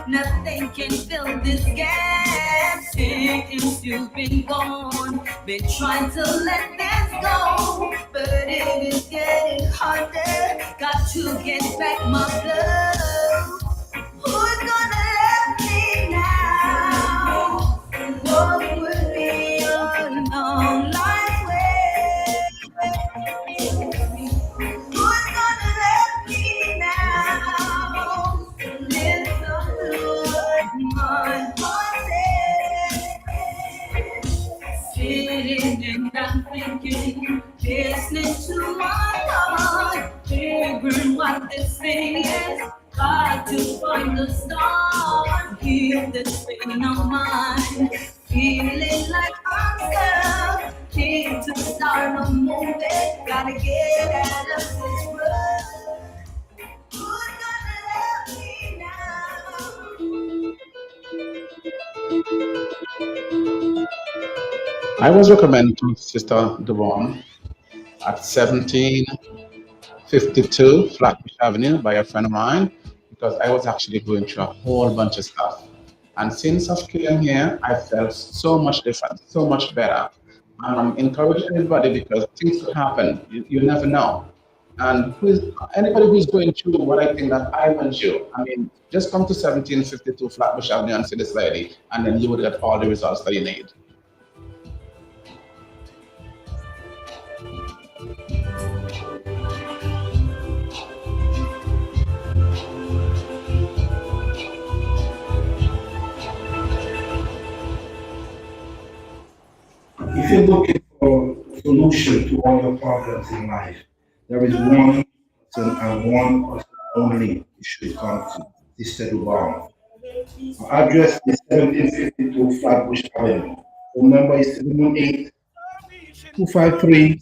Nothing can fill this gap since you've been gone. Been trying to let this go, but it is getting harder. Got to get back my blood. Who's gonna love me now? What would be a long life who's gonna love me now? Listen to what my heart says. Sitting and I'm thinking, listening to my heart, figuring what this thing is. Hard to find the star, heal this pain of mine. Feeling like I'm stuck, need to start a movie. Gotta get out of this world. Who's gonna love me I was recommended to Sister DOBONG at 1752 Flatbush Avenue by a friend of mine because I was actually going through a whole bunch of stuff. And since I've came here, I felt so much different, so much better. And I'm encouraging everybody because things could happen. You never know. And anybody who's going through what I think that I went through, I mean, just come to 1752 Flatbush Avenue and see this lady, and then you will get all the results that you need. If you're looking for a solution to all your problems in life, there is one person and one person only you should come to, Sister Dubong. Our address is 1752 Flatbush Avenue. Phone number is 718 253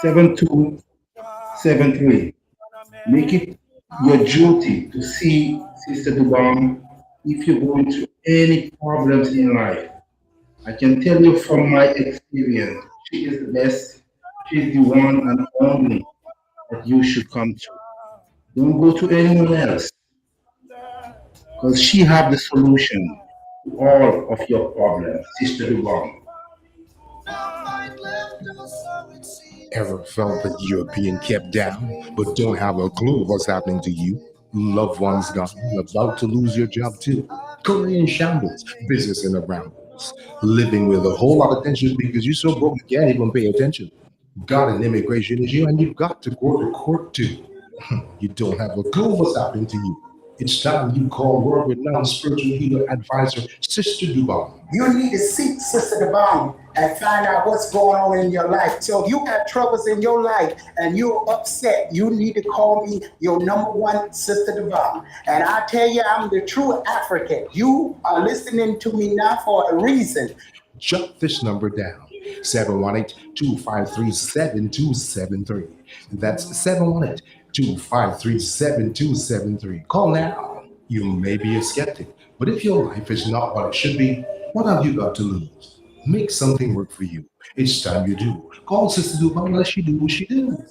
7273. Make it your duty to see Sister Dubong if you're going through any problems in life. I can tell you from my experience, she is the best. She's the one and only that you should come to. Don't go to anyone else because she have the solution to all of your problems, Sister Dubong. Ever felt that you're being kept down, but don't have a clue what's happening to you? Loved ones gone, about to lose your job too. Career in shambles, business in a brambles. Living with a whole lot of tension because you're so broke you can't even pay attention. Got an immigration issue and you've got to go to court too. You don't have a clue what's happening to you. It's time you call world-renowned spiritual healer advisor, Sister Dubong. You need to seek Sister Devon and find out what's going on in your life. So if you got troubles in your life and you're upset, you need to call me your number one Sister Devon. And I tell you, I'm the true African. You are listening to me now for a reason. Jot this number down. 718-253-7273. That's 718-253-7273. Call now. You may be a skeptic, but if your life is not what it should be, what have you got to lose? Make something work for you. It's time you do. Call Sister Dubong, let she do what she do.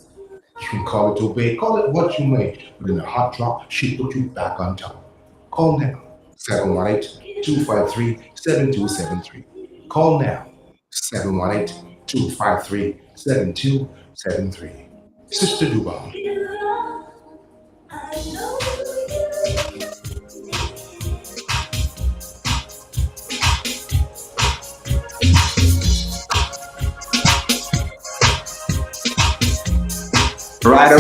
You can call it obey, call it what you may, but in a hot drop, she put you back on top. Call now. 718-253-7273. Call now. 718-253-7273. Sister Dubong. Right.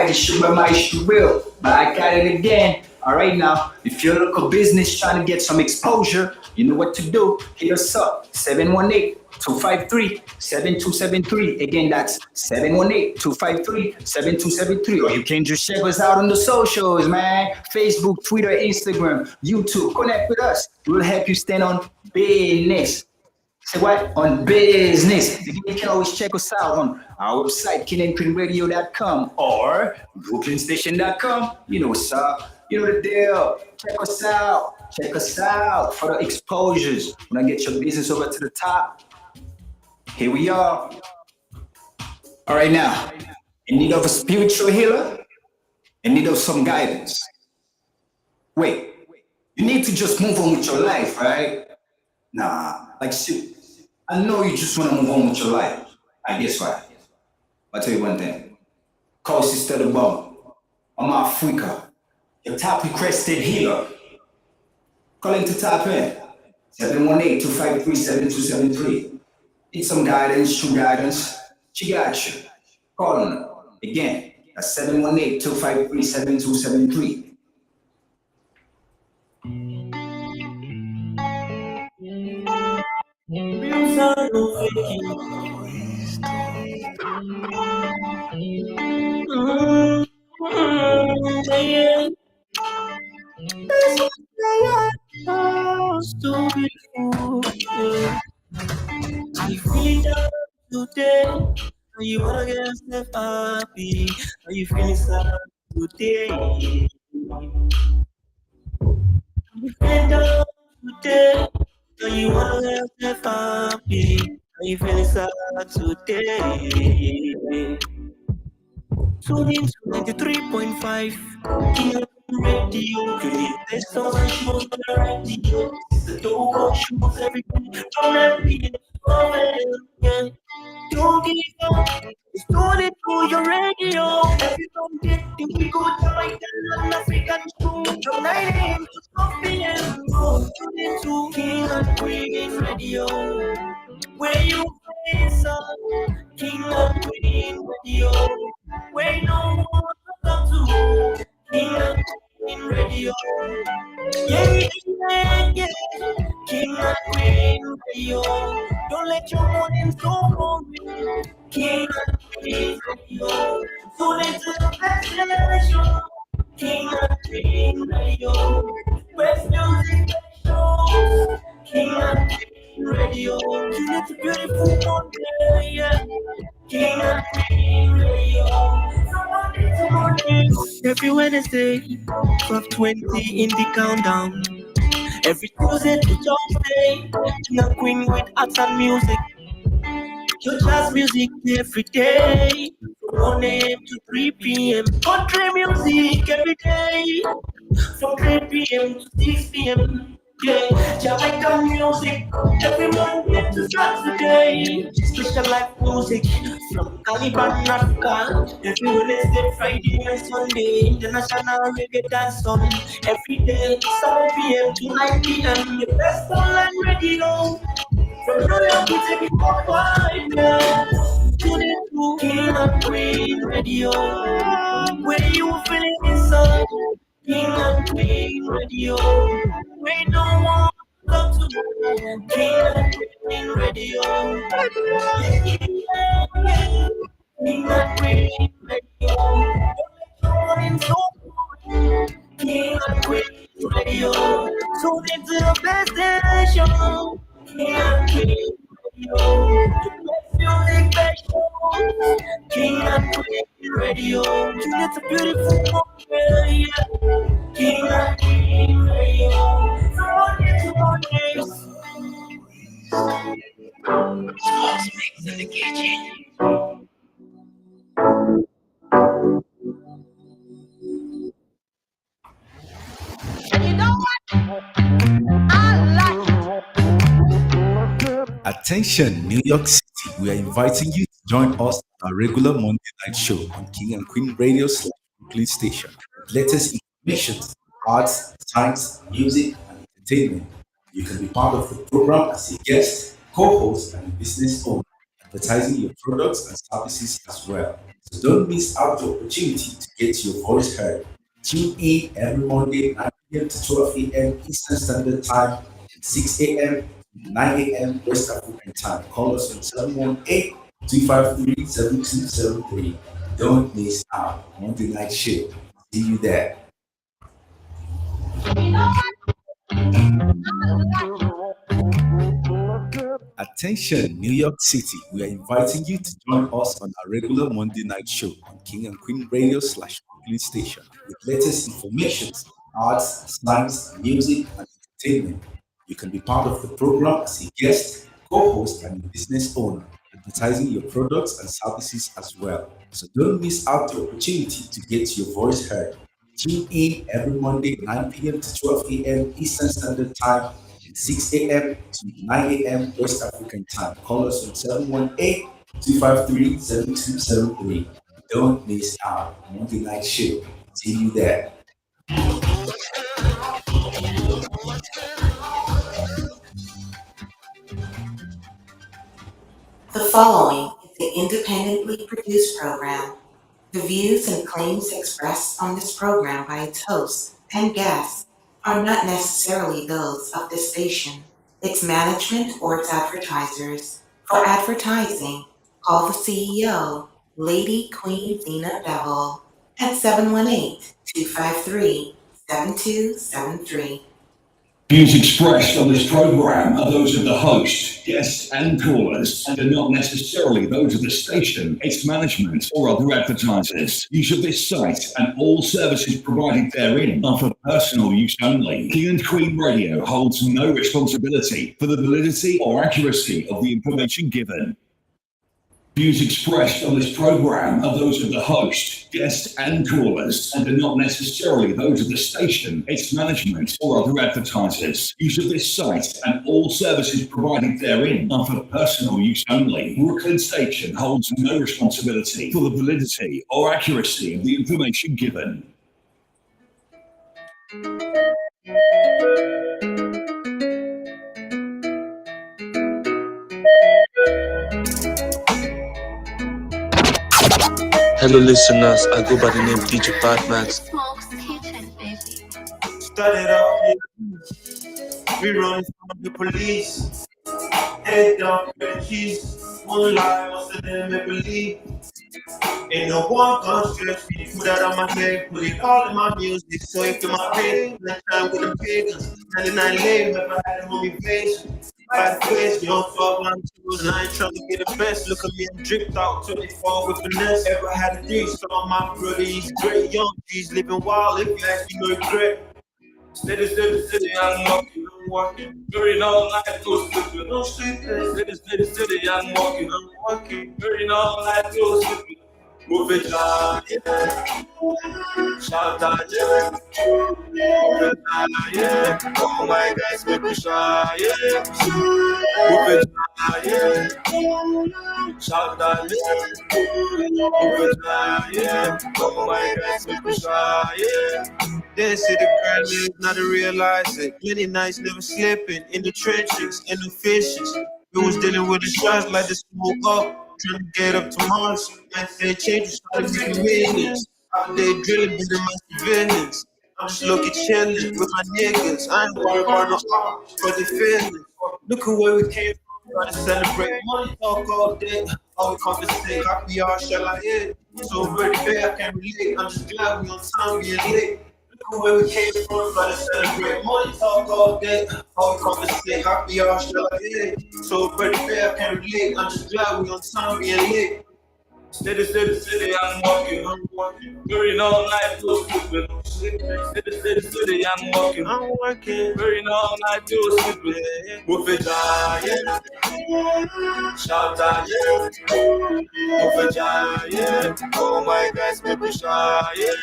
It's your boy, Maestro Will. Back at it again. All right, now, if you're a local business trying to get some exposure, you know what to do. Hit us up, 718-253-7273. Again, that's 718-253-7273. Or you can just check us out on the socials, man. Facebook, Twitter, Instagram, YouTube. Connect with us. We'll help you stand on business. Say what? On business. You can always check us out on our website, KinenPrinRadio.com or BrooklynStation.com. You know what's up. You know the deal. Check us out. Check us out for the exposures. When I get your business over to the top, here we are. All right, now, in need of a spiritual healer, in need of some guidance. Wait, You need to just move on with your life, right? Nah, like shit. I know you just want to move on with your life. I guess why. I'll tell you one thing. Call Sister the Bomb. I'm Africa. Your top requested healer. Call in to tap in. 718-253-7273. Need some guidance, true guidance. She got you. Call on her. Again, that's 718-253-7273. So beautiful, yeah. I feel down today. Are you wanna get yourself happy? Are you feeling sad today? You feel down today. Are you wanna get yourself happy? Are you feeling sad today? Tune in to 93.5 King of Radio. You need best songs and shows on the radio. The DOBONG shows everything from every yeah. Don't give up. It's tune it to your radio. Everyone get the we go join the African show from 9 a.m. to 12 p.m. Tune in to King and Queen Radio. Where you face up, King and Queen Radio. Where no one comes to King and Queen Radio. Yeah, yeah, yeah. King and Queen Radio. Don't let your mornings go hungry. King and Queen Radio. Tune into the best generation. King and Queen Radio. Best music shows. King and Queen Radio. You need a beautiful Monday, yeah. King and Queen Radio. From Monday to Monday. Every Wednesday, 12:20 in the countdown. Every Tuesday to Thursday, King and Queen with arts and music. Your jazz music every day, from 1 a.m. to 3 p.m. Country music every day, from 3 p.m. to 6 p.m. Yeah, Jamaican music every Monday to Saturday. Special life music from Caliban, Africa. Every Wednesday, Friday, and Sunday. International reggae dance song every day, 7 p.m. to 9 p.m. The best online radio. From New York to take it worldwide, yeah. Tune in to King and Queen Radio. Where you feeling inside? King and Queen Radio. Where no one comes to King and Queen Radio. Yeah, yeah, yeah. King and Queen Radio. Don't let your morning so cold. King and Queen Radio. Tune into the best station. King and Queen Radio. The best music best shows. King and Queen Radio. You get a beautiful Monday, yeah. King and Queen Radio. From Monday to Monday. Mix in the kitchen. And you know what? I like it. Attention, New York City. We are inviting you to join us on our regular Monday night show on King and Queen Radio /Brooklyn Station. With latest information, arts, science, music, and entertainment. You can be part of the program as a guest, co-host, and business owner, advertising your products and services as well. So don't miss out the opportunity to get your voice heard. Tune in every Monday 9 p.m. to 12 a.m. Eastern Standard Time, and 6 a.m. to 9 a.m. West African Time. Call us on 718-253-7273. Don't miss out. Monday night show. See you there. Attention, New York City. We are inviting you to join us on our regular Monday night show on King and Queen Radio /Brooklyn Station with latest information, arts, science, music, and entertainment. You can be part of the program as a guest, co-host, and a business owner, advertising your products and services as well. So don't miss out the opportunity to get your voice heard. Tune in every Monday, 9 p.m. to 12 a.m. Eastern Standard Time, and 6 a.m. to 9 a.m. West African Time. Call us on 718-253-7273. Don't miss our Monday night show. See you there. The following is an independently produced program. The views and claims expressed on this program by its hosts and guests are not necessarily those of the station, its management, or its advertisers. For advertising, call the CEO, Lady Queen Zina Bevel, at 718-253-7273. Views expressed on this program are those of the host, guests, and callers, and are not necessarily those of the station, its management, or other advertisers. Use of this site and all services provided therein are for personal use only. King and Queen Radio holds no responsibility for the validity or accuracy of the information given. Views expressed on this program are those of the host, guests, and callers, and are not necessarily those of the station, its management, or other advertisers. Use of this site and all services provided therein are for personal use only. Brooklyn Station holds no responsibility for the validity or accuracy of the information given. Hello listeners, I go by the name DJ Batmax. Started off, we run from the police. Head down to the keys. One lie, what's the name I believe? Ain't no one can stretch me. Put that on my head, put it all in my music. So if you're my pain, next time with the pagans. 99 lame, never had a motivation. By the face, you don't fuck one, two, and I ain't trying to get the best. Look at me, I'm dripped out 24 with finesse. Ever had a dream, some of my brother, he's great. Young G's living wild, if you ask me, no regret. Steady, I'm walking. Very long night, go sleeping, no sleeping. Steady, I'm walking. Very long night, go sleeping. Move it down, yeah. Shout out, yeah. Move it down, yeah. Oh my guys, make me shy, yeah. Move it down, yeah. Shout out, yeah. Move it down, yeah. Oh my guys, make me shy, yeah. They say the grind is not to realize it. Many nights never sleeping in the trenches and the fishes. We was dealing with the shots like the smoke up. Trying to get up to Mars, and they change, started making millions. Out there drilling, building my civilians. I'm just looking chilling with my niggas. I ain't worried about no art, but they feeling. Look at where we came from, trying to celebrate. Money talk all day, all we conversate. Happy hour, shall I hit? So very fair, I can't relate. I'm just glad we on time, being late. Look at where we came from, trying to celebrate. Money talk all day, all we conversate. Happy hour, shall I hit? So very fair, I can't relate. I'm just glad we on time, being late. Steady, I'm walking. Very long night, go sleeping. Steady, I'm walking. Very long night, go sleeping. Move it down, yeah. Shout out, yeah. Move it down, yeah. Oh my guys, make me shy, yeah.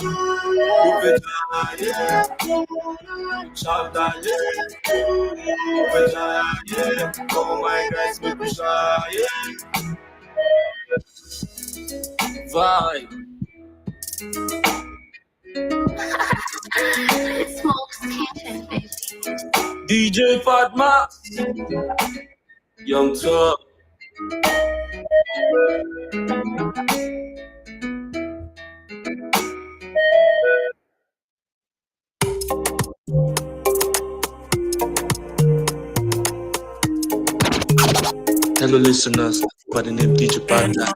Move it down, yeah. Shout out, yeah. Move it down, yeah. Oh my guys, make me shy, yeah. Vibe. Smoke's kitchen, baby. DJ Fatma, Young Tuck. Hello listeners, I go by the name DJ Batmax.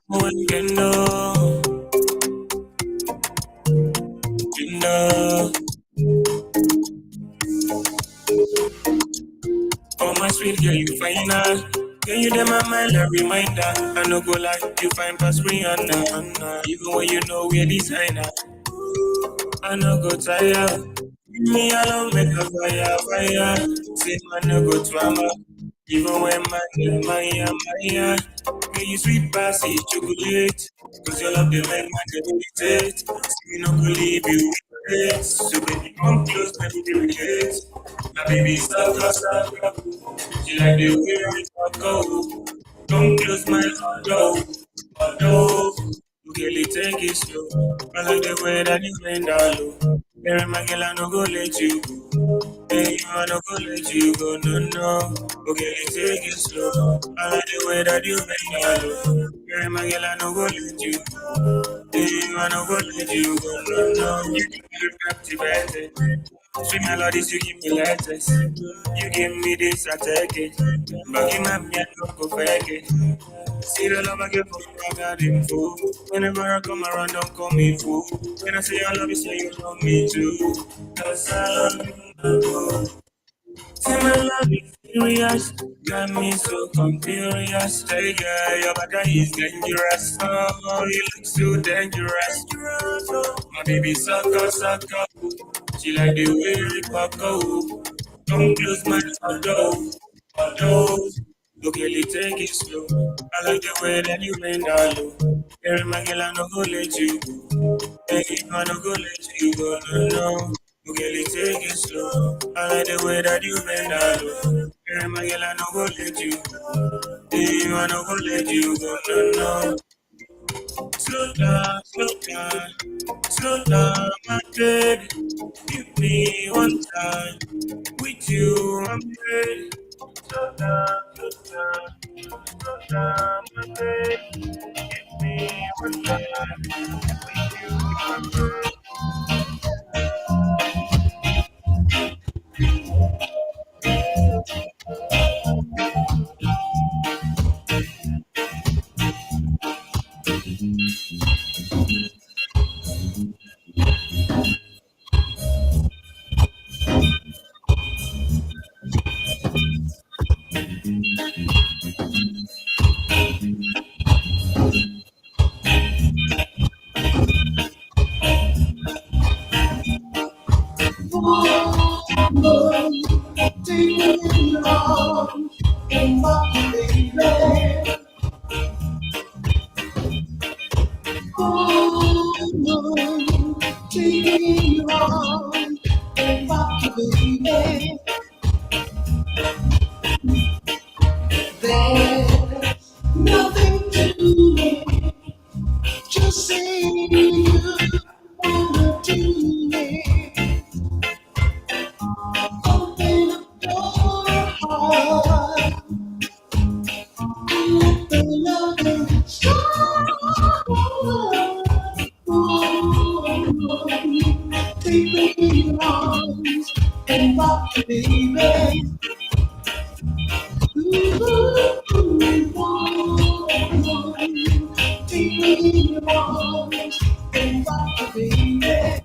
Oh my sweet girl, you fine now. Can you dem my mind a reminder? I no go like you fine past Rihanna. Even when you know we're designer, I no go tire. Me alone make a fire. Say man no go drama. Even when Maya. May you sweet passy chocolate. Cause your love the man can meditate. So me no go leave you. So baby, come close, let me relate. My baby sucker, sucker. She like the way we talk, oh. Come close, my heart, oh. Oh, you really take it slow. I like the way that you bend down low. Mary, my girl, I no go let you go. Hey, I no go let you go, no, no. Okay, you take it slow. I like the way that you bend down low. Mary, my girl, I no go let you go. Hey, I no go let you go, no, no. You keep me captivated. Sweet melodies, you give me letters. You give me this, I take it. But in my me, I no go fake it. See the love I give for you, I got info. Whenever I come around, don't call me fool. When I say I love you, say you love me too. Cause I love you. Say my love is serious, got me so confused. Hey girl, your body is dangerous. Oh, you look so dangerous. My baby sucker, sucker. She like the way we pop go. Come close my door. Look, girl, you take it slow. I like the way that you bend down low. Every my girl, I no go let you go. Hey, I no go let you go, no, no. Look, girl, you take it slow. I like the way that you bend down low. Every my girl, I no go let you go. Hey, I no go let you go, no, no. Slow down, my baby. Give me one time. With you, I'm ready. Slow down, slow down, my baby. Give me one time. With you, I'm ready. Nothing to do, just say you wanna do it. Open up your heart and let the loving start. Take me in your arms and rock me, baby. Take me in your arms and rock me, baby.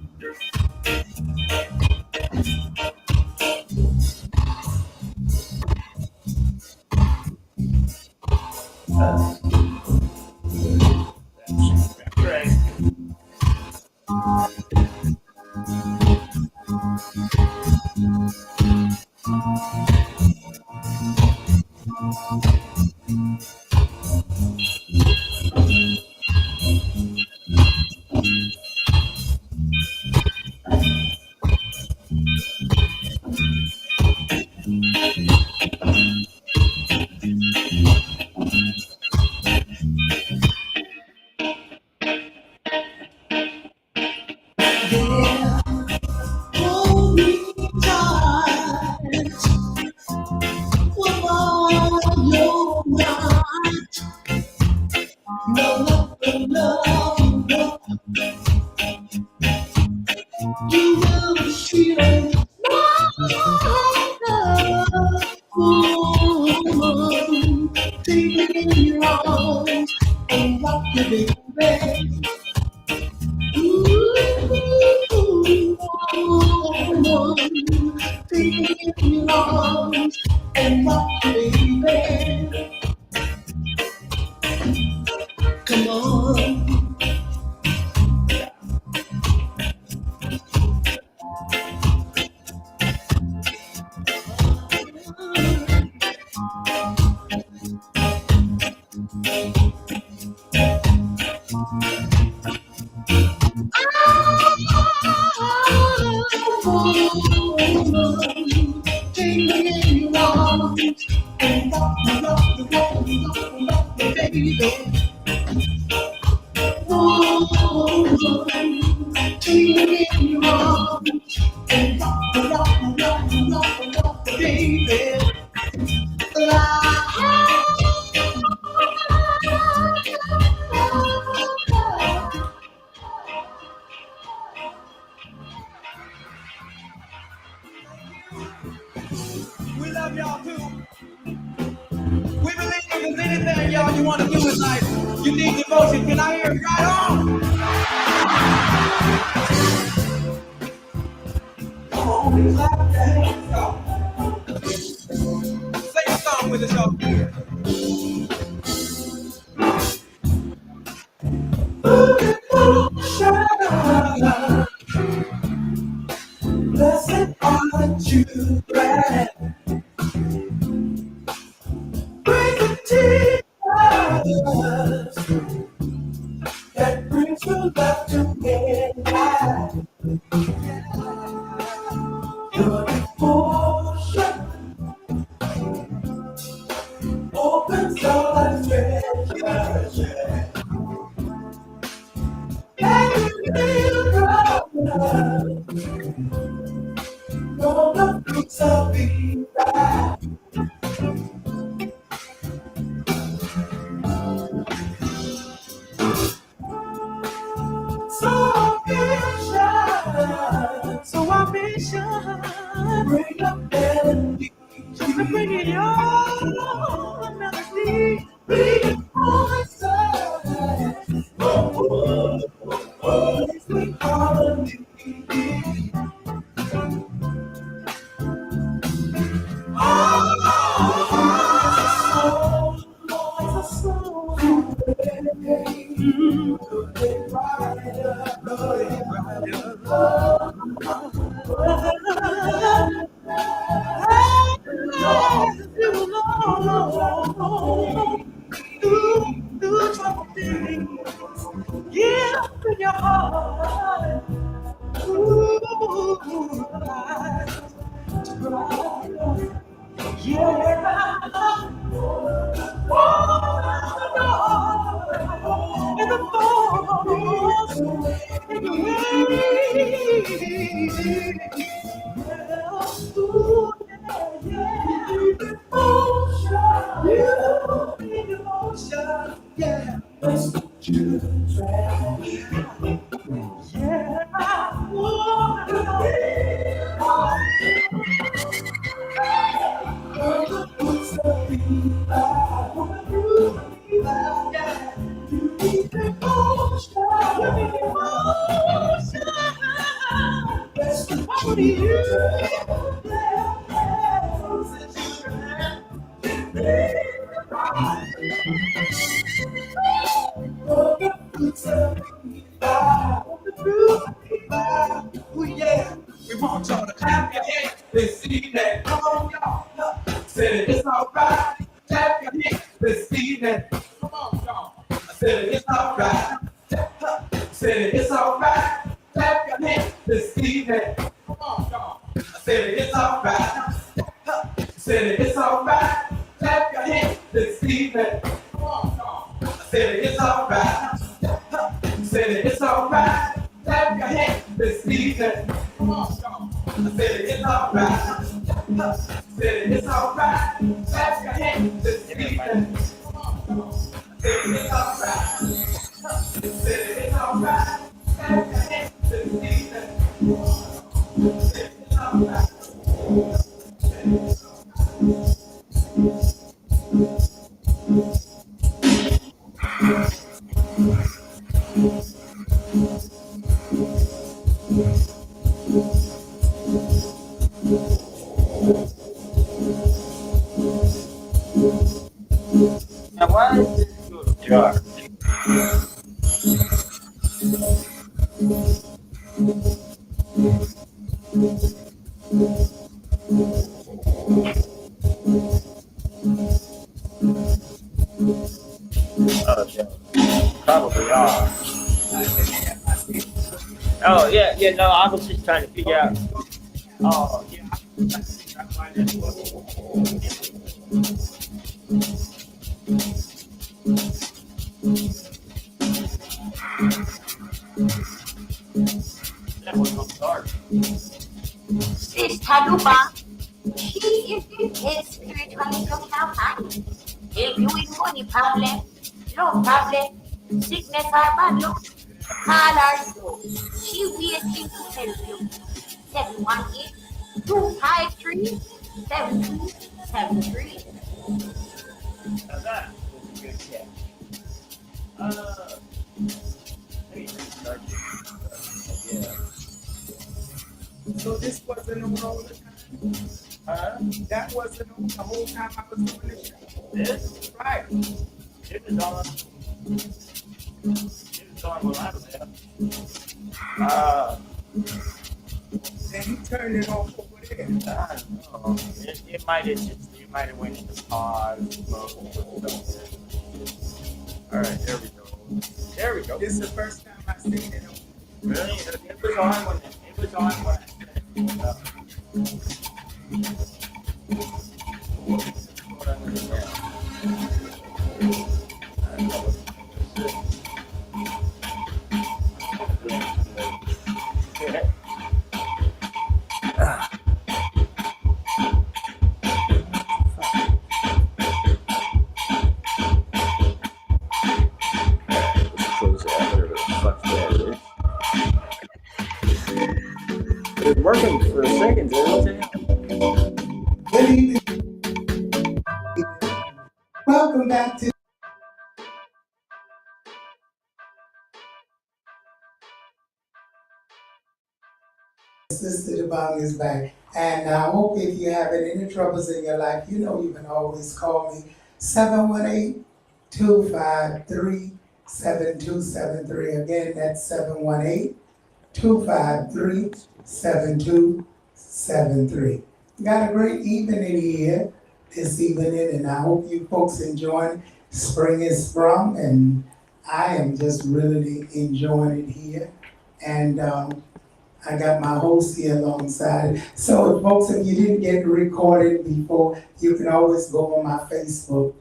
Hold me tight while you're right. No, you will feel my love. Woman, take me in your arms and rock me, baby. Take me in your arms and rock me, baby. Come on. We love y'all too. We believe if there's anything y'all you want to do in life, you need devotion. Can I hear it right on? Come on, clap your hands, y'all. Sing a song with us, y'all. Blessed are the children. Bring the tears that brings you back to me. Your devotion opens all our treasures. And you know the fruits of the right. So ambition, bring a melody, just to bring it your melody, bring it voices, it's the harmony. Yeah, in your heart. Ooh, yeah. In the falls, in the yeah. Let's go to the track. Yeah, we want y'all to clap your hands. Let's see that. Come on, y'all. Said it's alright. Clap your hands. Let's see that. Come on, y'all. I said it's alright. Said it's alright. Clap your hands. Let's see that. Come on, y'all. I said it's alright. Said it's alright. Clap your hands. Let's see that. Come on, y'all. I said it's alright. Said it's alright. Clap your hands. Let's see that. Come on, y'all. I said it's alright. Said it's alright. Clap your hands. Let's see that. Come on, y'all. Said it's alright. Said it's alright. Clap your hands. Let's see that. Said it's alright. Now, why is this little jar? Probably are. Oh, yeah, no, I was just trying to figure out. Oh, yeah. Sister Luba, she is the head spiritualist of our family. Help you with money problem, love problem, sickness or bad luck. Call her so. She waiting to help you. 718-253-7273. Now that was a good check. Let me restart this. Yeah. So this wasn't on all the time. That wasn't on the whole time I was doing this show. This? Right. It was on. It was on when I was there. Then you turned it off over there. I don't know. It might have just, you might have went into pause mode or something. All right, there we go. There we go. This is the first time I seen it. Really? It was on when I said it. It was working for a second there. Good evening. Welcome back to Sister DOBONG is back. And I hope if you're having any troubles in your life, you know you can always call me 718-253-7273. Again, that's 718-253-7273. Got a great evening in here this evening, and I hope you folks enjoying spring is sprung, and I am just really enjoying it here. And I got my host here alongside. So folks, if you didn't get the recording before, you can always go on my Facebook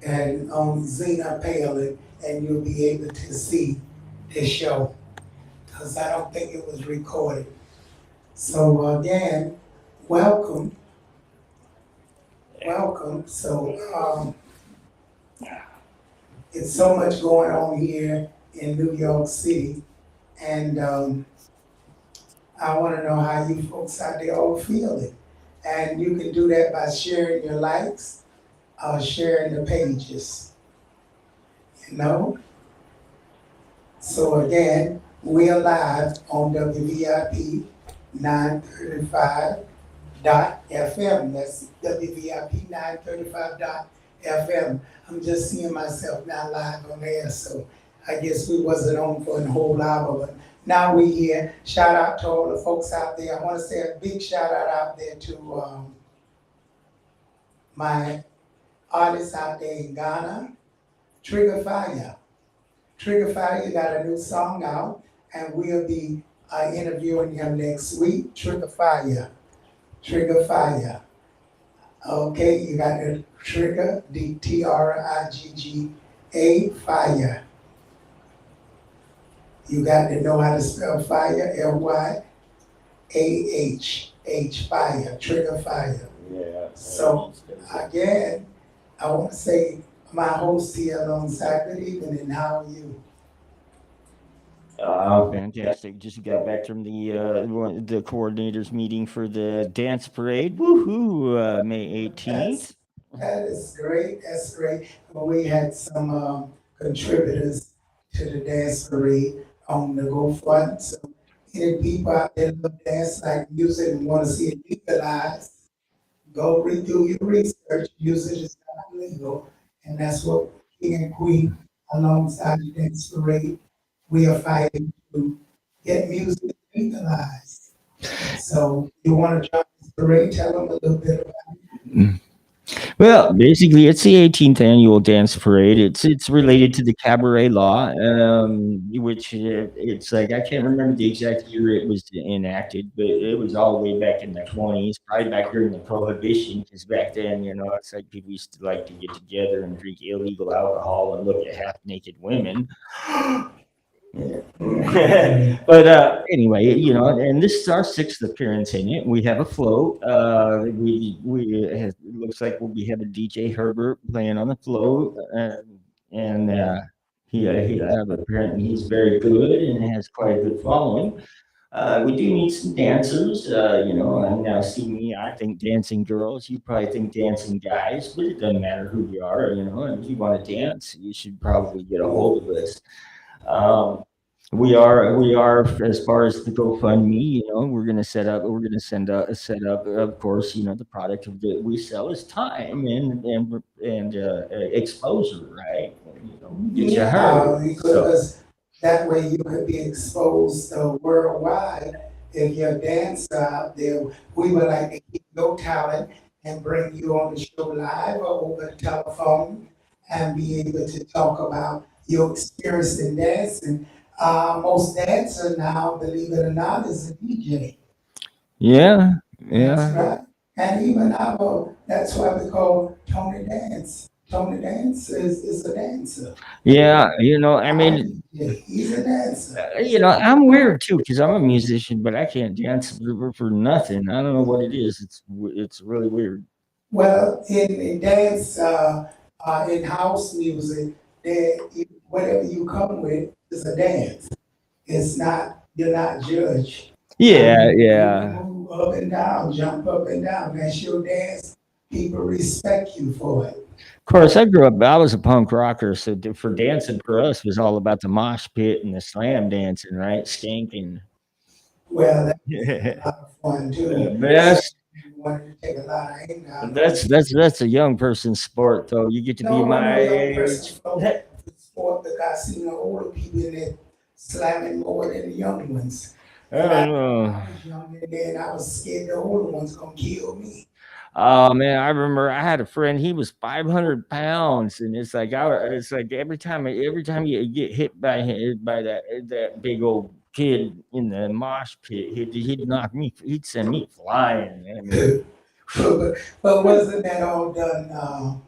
and on Zina Palin, and you'll be able to see this show, because I don't think it was recorded. So again, welcome. So it's so much going on here in New York City, and I want to know how you folks out there all feeling. And you can do that by sharing your likes or sharing the pages, you know? So again, we're live on WVIP 935.FM. That's WVIP 935.FM. I'm just seeing myself now live on air, so I guess we wasn't on for a whole hour, but now we here. Shout out to all the folks out there. I want to say a big shout out there to my artists out there in Ghana, Trigger Fire. Trigger Fire got a new song out, and we'll be interviewing him next week. Trigger Fire. Okay, you got the Trigger, DTRIGGA Fire. You got to know how to spell fire, LYAH, Fire, Trigger Fire. Yeah. So again, I want to say my host here alongside, good evening, and how are you? Fantastic. Just got back from the coordinators meeting for the dance parade. Woohoo! May 18th. That is great. That's great. Well, we had some contributors to the dance parade on the GoFund. So any people out there love dance like music and want to see it legalized, go redo your research. Music is not legal, and that's what King and Queen alongside the dance parade, we are fighting to get music legalized. So you want to join this parade? Tell them a little bit about it. Well, basically, it's the 18th annual dance parade. It's related to the cabaret law, which it's like I can't remember the exact year it was enacted, but it was all the way back in the 20s, probably back during the Prohibition, because back then, it's like people used to like to get together and drink illegal alcohol and look at half-naked women. But anyway, and this is our sixth appearance in it. We have a float. It looks like we'll be having DJ Herbert playing on the float, and apparently he's very good and has quite a good following. We do need some dancers, and now see me, I think dancing girls, you probably think dancing guys, but it doesn't matter who you are, and if you want to dance, you should probably get a hold of us. Um, we are as far as the GoFundMe, we're gonna set up, of course, the product that we sell is time and exposure, right? Get you heard. Because that way you could be exposed worldwide. If you're a dancer out there, we would like to keep your talent and bring you on the show live or over the telephone and be able to talk about your experience in dancing. Most dancers now, believe it or not, is a DJ. Yeah, That's yeah. right. And even that's why we call Tony Dance. Tony Dance is a dancer. Yeah, I mean, He's a dancer. I'm weird too because I'm a musician, but I can't dance for nothing. I don't know what it is. It's really weird. Well, in dance, in house music, whatever you come with is a dance. It's not, you're not judged. Yeah, You yeah. move up and down, jump up and down. That's your dance. People respect you for it. Of course, I was a punk rocker, so for dancing for us was all about the mosh pit and the slam dancing, right? Skanking. Well, that's Yeah, a lot of fun too. but that's You wanted to take a lot of anger out on that's people. that's that's a young person's sport, though. You get to be No, I my know young person age. from the sport because I seen the older people in there slamming more than the young ones. I And don't know. I was young and then I was scared the older ones gonna kill me. Oh man, I remember I had a friend. He was 500 pounds, and it's like every time you get hit by that big old kid in the mosh pit, he'd knock me. He'd send me flying. I mean, But wasn't that all done?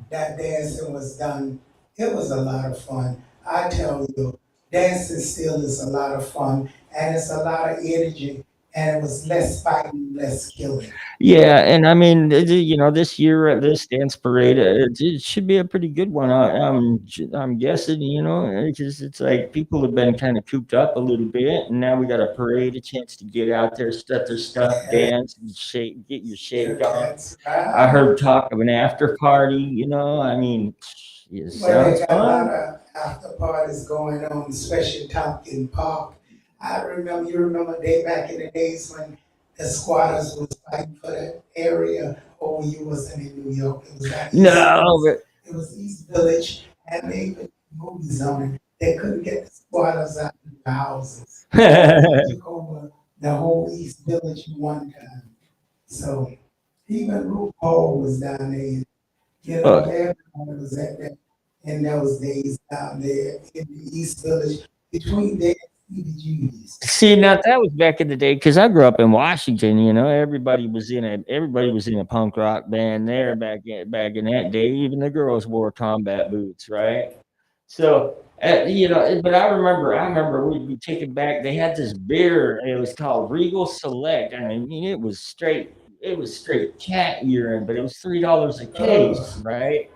That dancing was done. It was a lot of fun. I tell you, dancing still is a lot of fun, and it's a lot of energy, and it was less fighting, less killing. yeah, and I mean, this year at this dance parade, it should be a pretty good one. I'm guessing, it's like people have been kind of cooped up a little bit, and now we got a parade, a chance to get out there, stuff their stuff, dance, and shake, get your shake on. That's I right. heard talk of an after party. I mean, it Well, they sounds got a lot fun. of after parties going on, especially Tompkins Park. You remember day back in the days when the squatters was fighting for that area. Oh, you wasn't in New York. It was out East No, Village. It was East Village, and they even movies on it. They couldn't get the squatters out of the houses, so they but took over the whole East Village one time. So even RuPaul was down there. Everyone was at that in those days down there in the East Village between there and CBGB's. see, now that was back in the day because I grew up in Washington. Everybody was in a punk rock band there back in that day. Even the girls wore combat boots, right? So, but I remember we'd be taken back. They had this beer. It was called Regal Select. I mean, it was straight cat urine, but it was $3 a case, right?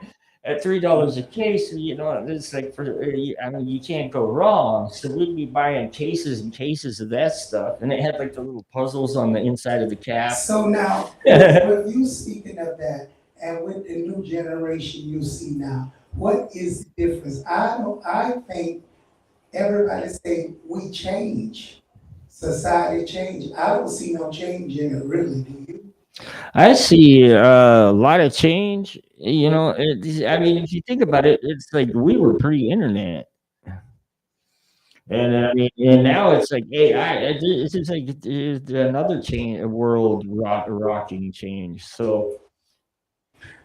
At $3 a case, it's like I mean, you can't go wrong. So we'd be buying cases and cases of that stuff, and it had like the little puzzles on the inside of the cap. So now, with you speaking of that, and with the new generation you see now, what is the difference? I think everybody say we change, society change. I don't see no change in it, really. Do you? I see a lot of change. I mean, if you think about it, it's like we were pre-internet, and I mean, and now it's like AI. It's just like it's another change, a world rocking change. So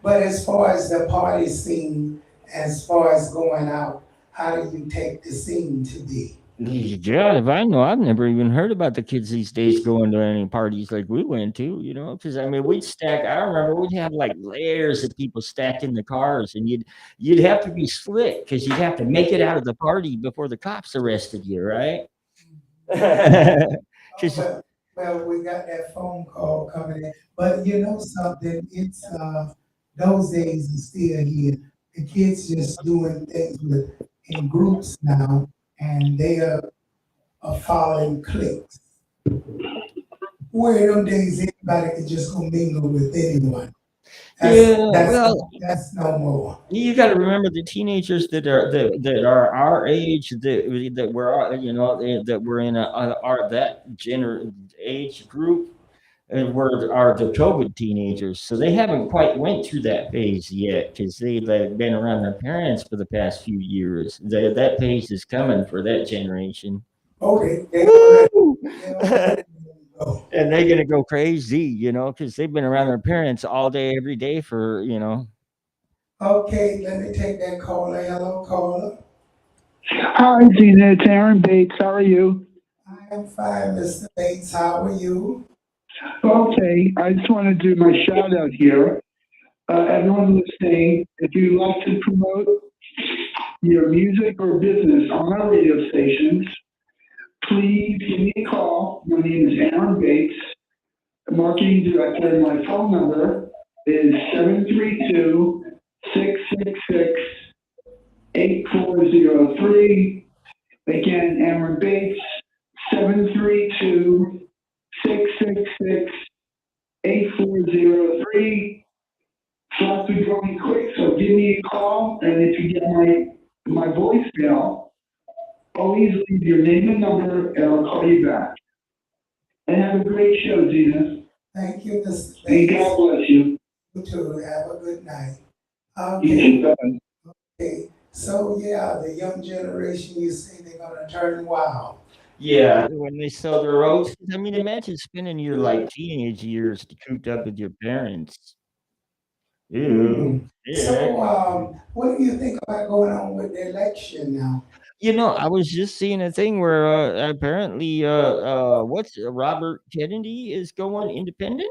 But as far as the party scene, as far as going out, how do you take the scene to be? Yeah, if I know, I've never even heard about the kids these days going to any parties like we went to, because I mean, we'd stack. I remember we'd have like layers of people stacked in the cars, and you'd have to be slick because you'd have to make it out of the party before the cops arrested you, right? Oh, 'Cause- well, we got that phone call coming in. But you know something, it's those days are still here. The kids just doing things in groups now, and they are following cliques. Where in them days anybody could just go mingle with anyone. Yeah, well, That's no more. you got to remember the teenagers that are our age that were that were in are that age group are the COVID teenagers, so they haven't quite went through that phase yet because they've been around their parents for the past few years. That phase is coming for that generation. Okay. Woo! And they're gonna go crazy, because they've been around their parents all day, every day for. Okay, let me take that caller. Hello, caller. Hi, Zina. It's Aaron Bates. How are you? I am fine, Mr. Bates. How are you? Okay, I just want to do my shout out here. Everyone listening, if you'd like to promote your music or business on our radio stations, please give me a call. My name is Aaron Bates, marketing director. My phone number is 732-666-8403. Again, Aaron Bates, 732-666-8403. Flights are going quick, so give me a call, and if you get my voicemail, always leave your name and number, and I'll call you back. And have a great show, Zina. Thank you, Mr. And Bates. God bless you. You too. Have a good night. You Okay. too. Okay. So yeah, the young generation, you say they're gonna turn wild. Yeah, when they sell their roads. I mean, imagine spending your teenage years cooped up with your parents. Ew. Yeah. So what do you think about going on with the election now? I was just seeing a thing where apparently what's Robert Kennedy is going independent,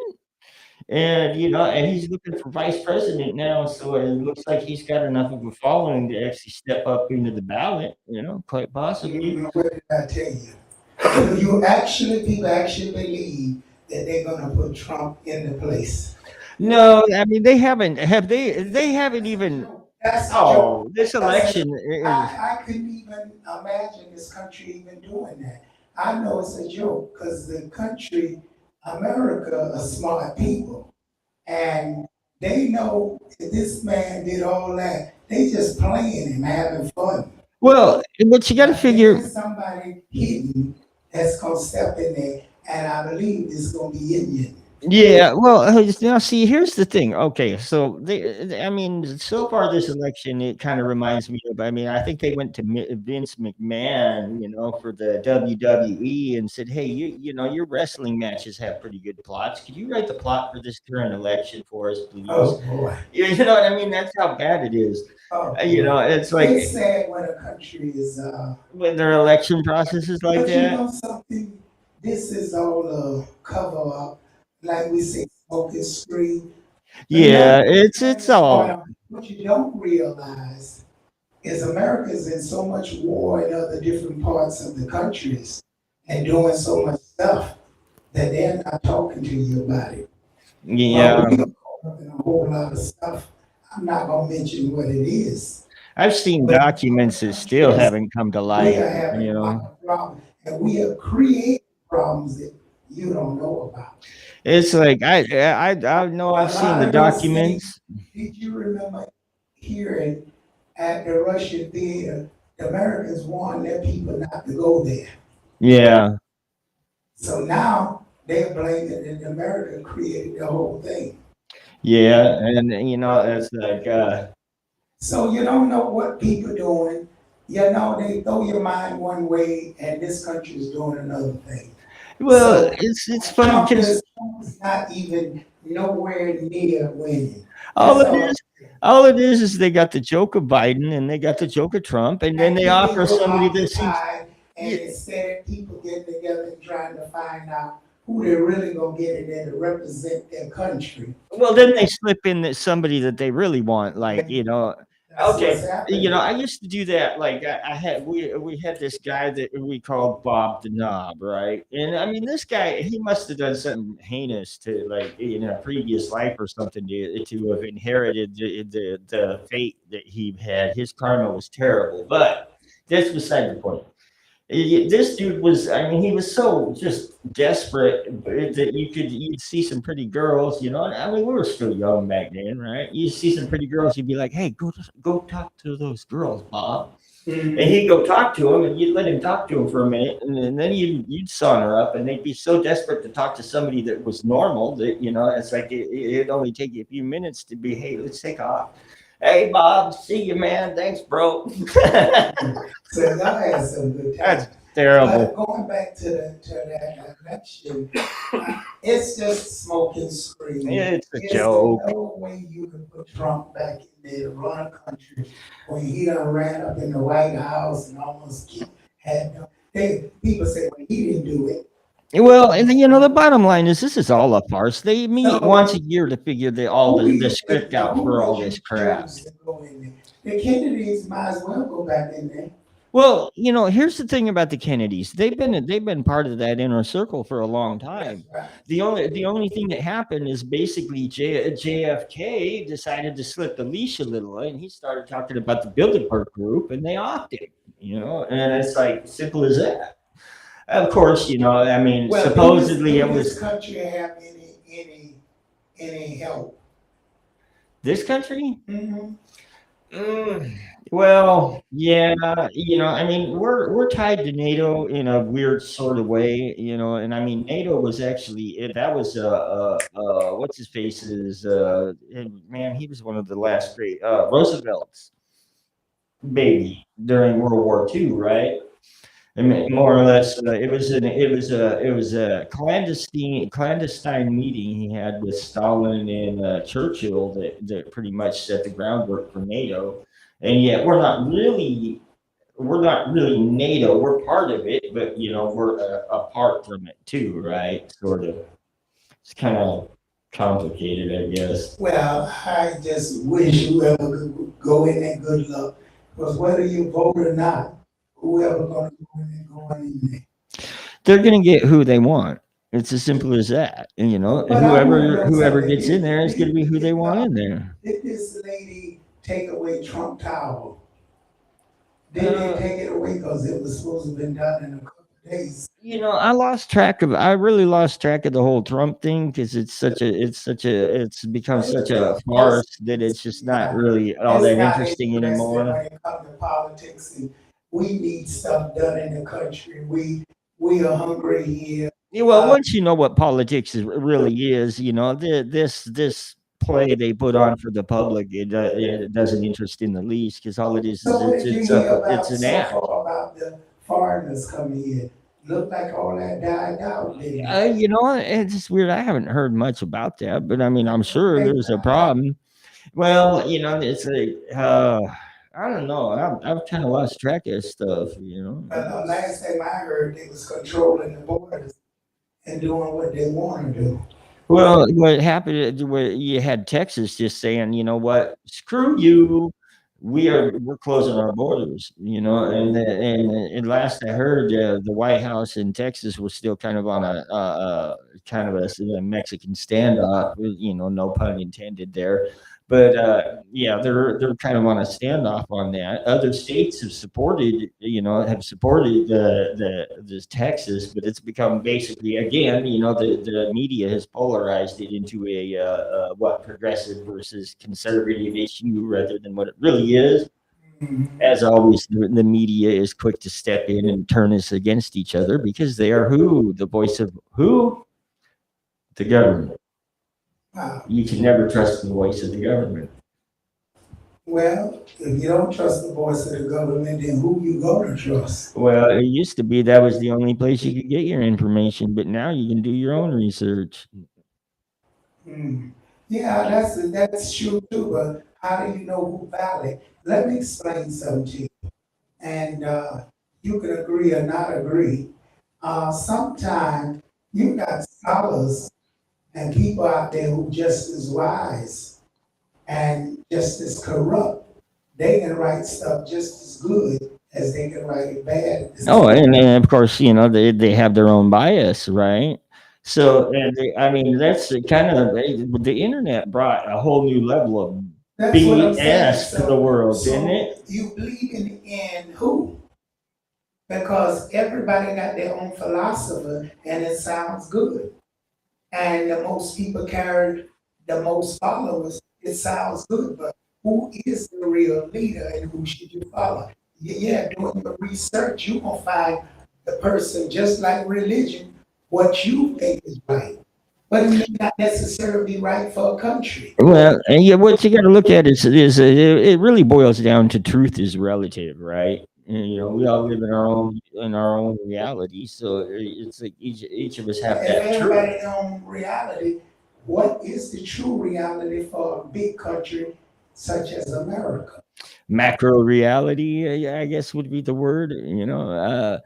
and and he's looking for vice president now. So it looks like he's got enough of a following to actually step up into the ballot. Quite possibly. What did I tell you? People actually believe that they're gonna put Trump into place. No, I mean they haven't. Have they? They haven't even. That's a Oh, joke. this election is. I couldn't even imagine this country even doing that. I know it's a joke because the country, America, are smart people. And they know that this man did all that. They just playing him, having fun. Well, what you got to figure. There's somebody hidden that's going to step in there, and I believe it's going to be Indian. Yeah, well, now see, here's the thing. Okay, so I mean, so far this election, it kind of reminds me of. I mean, I think they went to Vince McMahon, for the WWE, and said, "Hey, your wrestling matches have pretty good plots. Could you write the plot for this current election for us, please?" Oh boy. You know what I mean? That's how bad it is. Oh, It's like it's sad when a country is when their election process is like but you that. know something? This is all a cover up. Like we say, smoke is screen. Yeah, it's all. What you don't realize is America's in so much war in other different parts of the countries and doing so much stuff that they're not talking to you about it. Yeah. We're caught up in a whole lot of stuff. I'm not gonna mention what it is. I've seen documents that still haven't come to We light. are having a lot of problems, and we have created problems that you don't know about. It's like I know I've seen the documents. Did you remember hearing at the Russian theater, the Americans warned their people not to go there? Yeah. So now they're blaming that America created the whole thing. Yeah, and it's like So you don't know what people doing. They throw your mind one way, and this country is doing another thing. well, So it's funny because Trump is not even nowhere near winning. all That's it is they got the joke of Biden and they got the joke of Trump, and then they offer somebody that seems. And instead of people getting together and trying to find out who they're really gonna get in there to represent their country. Well, then they slip in that somebody that they really want, like, That's what's okay, happening. I used to do that. Like, I had we had this guy that we called Bob the Knob, right? And I mean, this guy, he must have done something heinous to, like, in a previous life or something to have inherited the fate that he had. His karma was terrible, but that's beside the point. This dude was, I mean, he was so just desperate that you'd see some pretty girls, and I mean, we were still young back then, right? You see some pretty girls, you'd be like, hey, go talk to those girls, Bob. And he'd go talk to them, and you'd let him talk to them for a minute, and then you'd saunter up, and they'd be so desperate to talk to somebody that was normal that, it's like it'd only take you a few minutes to be, hey, let's take off. Hey, Bob, see you, man. Thanks, bro. So y'all had some good times. That's terrible. But going back to that election, it's just smoke and scream. It's a joke. There's no way you can put Trump back in there to run a country when he done ran up in the White House and almost had people say, well, he didn't do it. Well, and the bottom line is this is all a farce. They meet once a year to figure the script out for all this crap. The Kennedys might as well go back in there. Well, here's the thing about the Kennedys. They've been part of that inner circle for a long time. The only thing that happened is basically JFK decided to slip the leash a little, and he started talking about the Bilderberg group, and they offed him. And it's like simple as that. Of course, I mean, Well, supposedly does it this was country have any help? this country. Mm-hmm. Well, yeah, I mean, we're tied to NATO in a weird sort of way, and I mean, NATO was actually that was what's his face's and man, he was one of the last great Roosevelt's baby during World War II, right? I mean, more or less, it was a clandestine meeting he had with Stalin and Churchill that pretty much set the groundwork for NATO, and yet we're not really NATO. We're part of it, but we're apart from it too, right? Sort of. It's kind of complicated, I guess. Well, I just wish whoever could go in there good luck, because whether you vote or not, whoever gonna go in there. They're gonna get who they want. It's as simple as that. And whoever gets in there is gonna be who they want in there. Did this lady take away Trump Tower? Did they take it away because it was supposed to have been done in a couple of days? I really lost track of the whole Trump thing because it's become such a farce that it's just not really all that interesting anymore. When it comes to politics, and we need stuff done in the country. We are hungry here. Yeah, well, once you know what politics really is, this play they put on for the public, it doesn't interest in the least because all it is So it's an act. About the foreigners coming in. Look like all that died out. Didn't it? It's just weird. I haven't heard much about that, but I mean, I'm sure there's a problem. Well, it's like I don't know. I've kind of lost track of stuff. But the last time I heard, they was controlling the borders and doing what they want to do. Well, what happened? You had Texas just saying, you know what, screw you. We're closing our borders, and last I heard, the White House in Texas was still kind of on a kind of a Mexican standoff, no pun intended there. But yeah, they're kind of on a standoff on that. Other states have supported, this Texas, but it's become basically again, the media has polarized it into a progressive versus conservative issue rather than what it really is. As always, the media is quick to step in and turn us against each other because they are who? The voice of who? The government. You can never trust the voice of the government. Well, if you don't trust the voice of the government, then who you gonna trust? Well, it used to be that was the only place you could get your information, but now you can do your own research. Yeah, that's true too. But how do you know who valid? Let me explain something to you. And you can agree or not agree. Sometimes you got scholars and people out there who just as wise and just as corrupt. They can write stuff just as good as they can write it bad at the Oh, same. and of course, they have their own bias, right? So, and I mean, that's kind of the internet brought a whole new level of That's what I'm saying. BS to the So, world, didn't so it? you believe in who? Because everybody got their own philosopher and it sounds good. And the most people carry the most followers, it sounds good. But who is the real leader and who should you follow? Yeah, doing the research, you gonna find the person just like religion, what you think is right. But it may not necessarily be right for a country. Well, and yeah, what you got to look at it really boils down to truth is relative, right? And, we all live in our own reality, so it's like each of us have If that truth. everybody own reality, what is the true reality for a big country such as America? Macro reality, yeah, I guess would be the word. You know,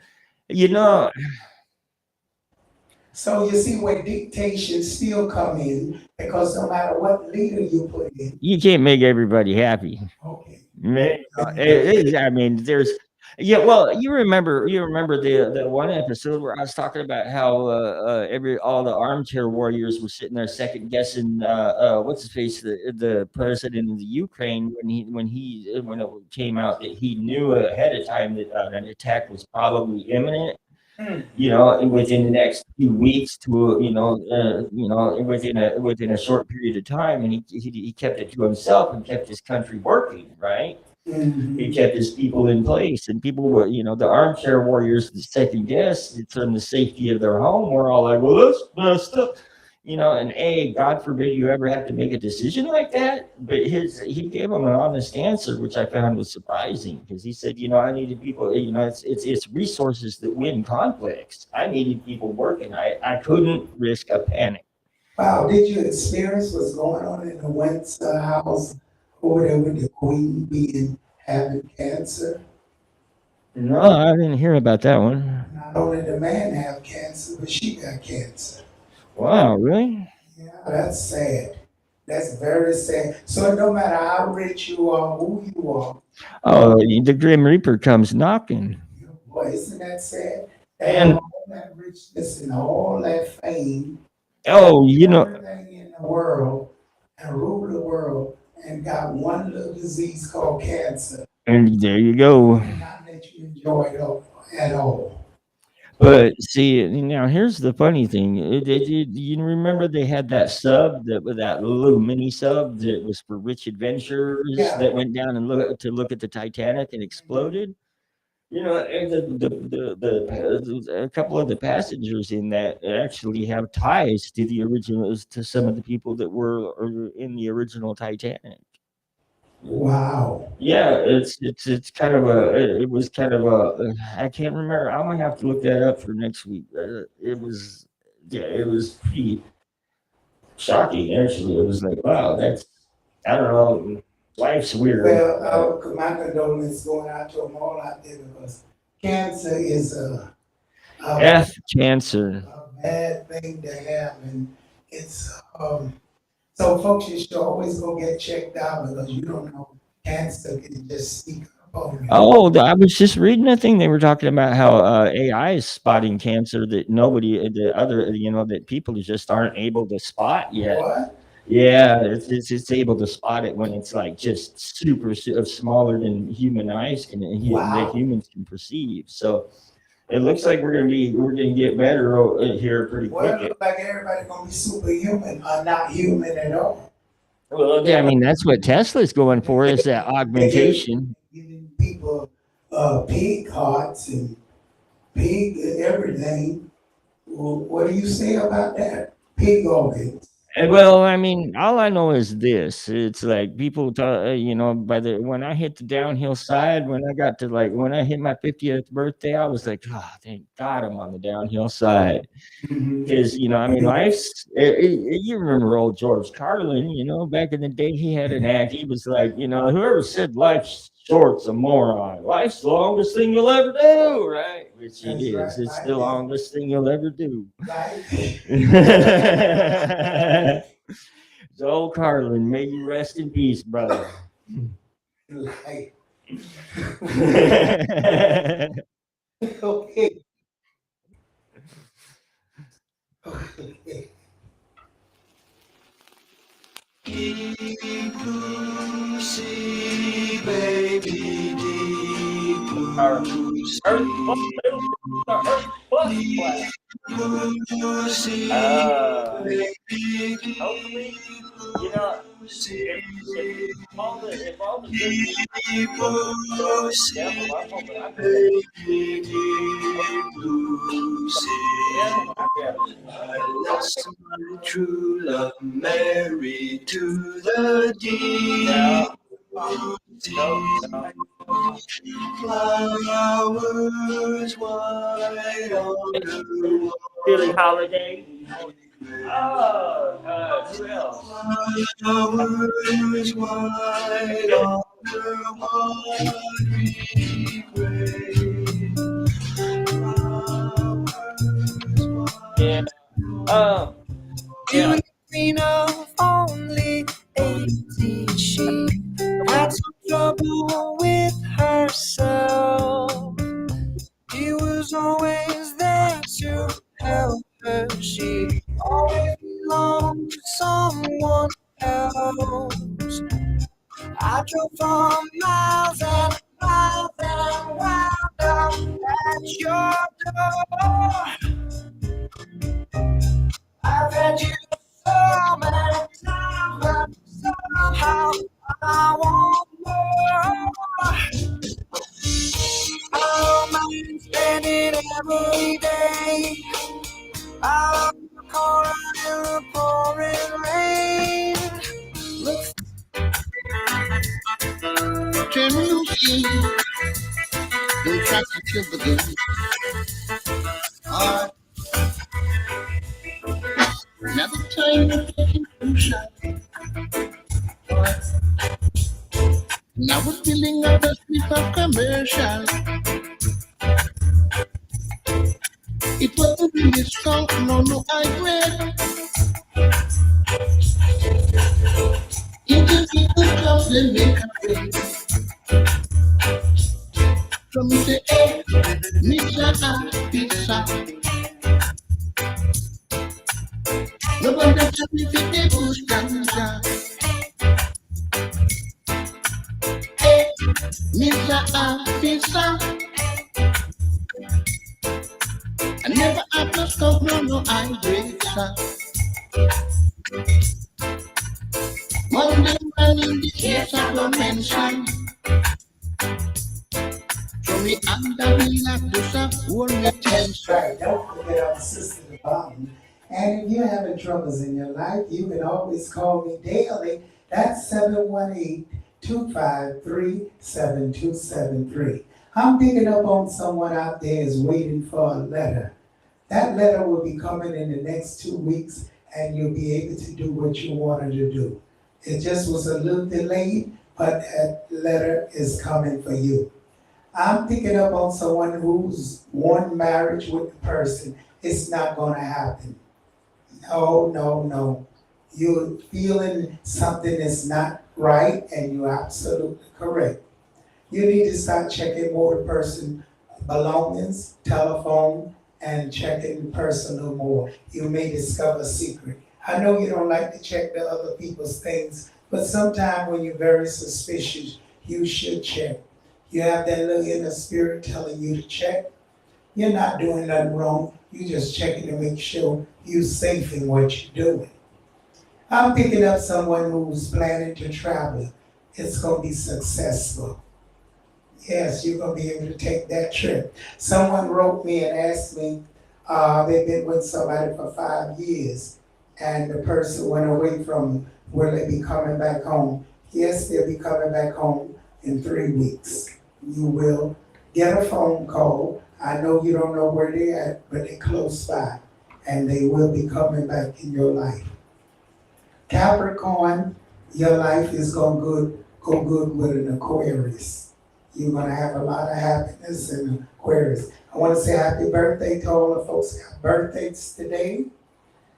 So you see where dictation still come in because no matter what leader you put in, you can't make everybody happy. okay. I mean, yeah. Well, you remember the one episode where I was talking about how all the armchair warriors were sitting there second guessing what's his face, the president of the Ukraine, when it came out that he knew ahead of time that an attack was probably imminent. Within the next few weeks to within a short period of time, and he kept it to himself and kept his country working, right? He kept his people in place, and people were, the armchair warriors, the second guess from the safety of their home, were all like, well, that's messed up. And God forbid you ever have to make a decision like that. But he gave them an honest answer, which I found was surprising, because he said, I needed people, it's resources that win conflicts. I needed people working. I couldn't risk a panic. Wow, did you experience what's going on in the Windsor house over there with the queen being having cancer? No, I didn't hear about that one. Not only the man have cancer, but she got cancer. Wow, really? Yeah, that's sad. That's very sad. So no matter how rich you are, who you are, Oh, the Grim Reaper comes knocking. boy, isn't that sad? They have all that richness and all that fame, Oh, everything in the world, and rule the world, and got one little disease called cancer, and there you go. not let you enjoy it at all. But see, now here's the funny thing. You remember they had that sub, that little mini sub that was for rich adventurers Yeah. that went down and look at the Titanic and exploded. And a couple of the passengers in that actually have ties to the originals, to some of the people that were in the original Titanic. Wow. Yeah, it's kind of it was kind of I can't remember. I'm gonna have to look that up for next week. It was pretty shocking actually. It was like, wow, that's, I don't know, life's weird. Well, my condolences going out to them all out there because cancer is a Cancer. bad thing to have, and it's so folks, you should always go get checked out because you don't know cancer can just sneak up on you. Oh, I was just reading a thing. They were talking about how AI is spotting cancer that that people just aren't able to spot yet. What? Yeah, it's able to spot it when it's like just super smaller than human eyes that humans can perceive. So it looks like we're gonna get better here pretty Well, it quick. looks like everybody gonna be superhuman or not human at all. Well, yeah, I mean that's what Tesla's going for, is that augmentation. Giving people pig hearts and pig everything. Well, what do you say about that? Pig organs. Well, I mean, all I know is this. It's like people talk, when I hit the downhill side, when I hit my 50th birthday, I was like, oh, thank God I'm on the downhill side. Because, I mean, you remember old George Carlin, back in the day, he had an act. He was like, whoever said life's short's a moron. Life's the longest thing you'll ever do, right? Which it That's is. right. It's the longest thing you'll ever do. Life. So, Carlin, may you rest in peace, brother. Life. Okay. Okay. Deep blue sea, baby, deep blue Earth bus, the Earth bus class. Hopefully, you know, if all the good people devil, I'm hoping I can I lost my true love, married to the deep flowers white on the wall. Billie Holiday. Who else? Flowers white on the watery grave. Yeah. You queen of only 18, she had some trouble with herself. He was always there to help her. She always belonged to someone else. I drove for miles and miles and wound up at your door. I've had you so many times, but somehow I want more. I don't mind spending every day out on the corner in the pouring rain. Can you see the tracks of Timberland? Now the time you're taking crucial. Now we're feeling of the street of commercial. It wasn't really strong, no, I read. It just people come and make a face. From the air, Mr. Pizza. No one that's a bit of the bush ganja. Hey, Mr. Pizza. I never have to stop, no, I break, sir. Monday morning, the case I don't mention. From the under me, not to support me tension. Right. Don't forget our sister, the bomb. And if you're having troubles in your life, you can always call me daily. That's 718-253-7273. I'm picking up on someone out there is waiting for a letter. That letter will be coming in the next 2 weeks, and you'll be able to do what you wanted to do. It just was a little delayed, but that letter is coming for you. I'm picking up on someone who's won marriage with the person. It's not going to happen. No. You're feeling something is not right, and you're absolutely correct. You need to start checking more the person belongings, telephone, and checking the personal more. You may discover a secret. I know you don't like to check the other people's things, but sometimes when you're very suspicious, you should check. You have that little inner spirit telling you to check. You're not doing nothing wrong. You're just checking to make sure you're safe in what you're doing. I'm picking up someone who's planning to travel. It's going to be successful. Yes, you're going to be able to take that trip. Someone wrote me and asked me, they've been with somebody for 5 years, and the person went away from them. Will they be coming back home? Yes, they'll be coming back home in 3 weeks. You will get a phone call. I know you don't know where they're at, but they're close by, and they will be coming back in your life. Capricorn, your life is going to go good with an Aquarius. You're going to have a lot of happiness in Aquarius. I want to say happy birthday to all the folks who have birthdays today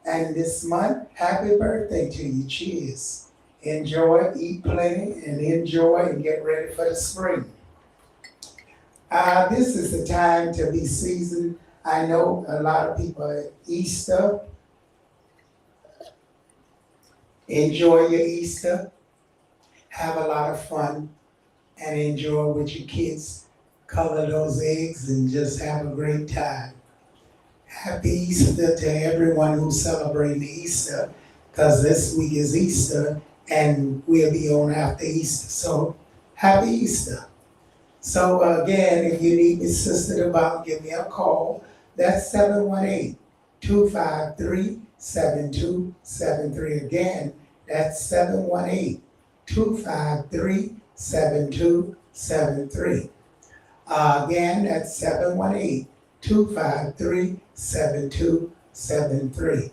and this month. Happy birthday to you. Cheers. Enjoy, eat plenty, and enjoy and get ready for the spring. This is the time to be seasoned. I know a lot of people at Easter. Enjoy your Easter. Have a lot of fun and enjoy with your kids. Color those eggs and just have a great time. Happy Easter to everyone who's celebrating Easter, because this week is Easter and we'll be on after Easter. So happy Easter. So again, if you need me, Sister DOBONG, give me a call. That's 718-253-7273. Again, that's 718-253-7273. Again, that's 718-253-7273.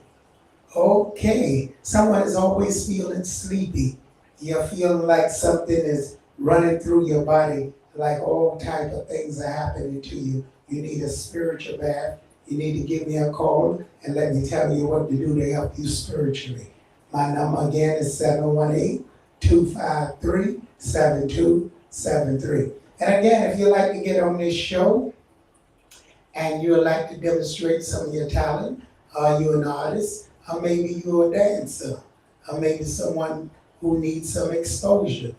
Okay, someone is always feeling sleepy. You're feeling like something is running through your body, like all type of things are happening to you. You need a spiritual bath. You need to give me a call and let me tell you what to do to help you spiritually. My number again is 718-253-7273. And again, if you'd like to get on this show and you would like to demonstrate some of your talent, you're an artist, or maybe you're a dancer, or maybe someone who needs some exposure.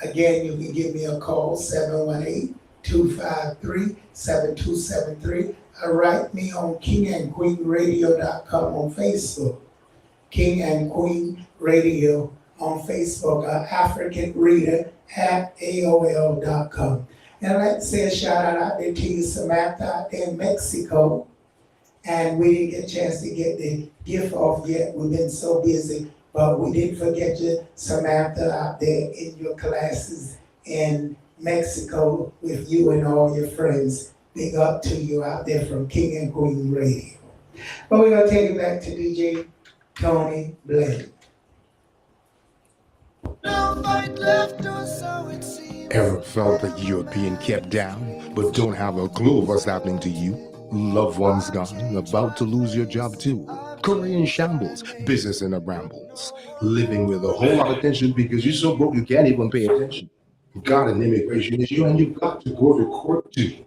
Again, you can give me a call, 718-253-7273, or write me on kingandqueenradio.com on Facebook. King and Queen Radio on Facebook, or African Reader at AOL.com. And I'd like to say a shout out there to you, Samantha, out there in Mexico. And we didn't get a chance to get the gift off yet. We've been so busy, but we didn't forget you, Samantha, out there in your classes in Mexico with you and all your friends. Big up to you out there from King and Queen Radio. But we're gonna take it back to DJ Tony Blake. Ever felt that you're being kept down, but don't have a clue of what's happening to you? Loved ones gone, about to lose your job too. Career in shambles, business in a brambles. Living with a whole lot of tension because you're so broke you can't even pay attention. Got an immigration issue and you've got to go to court too.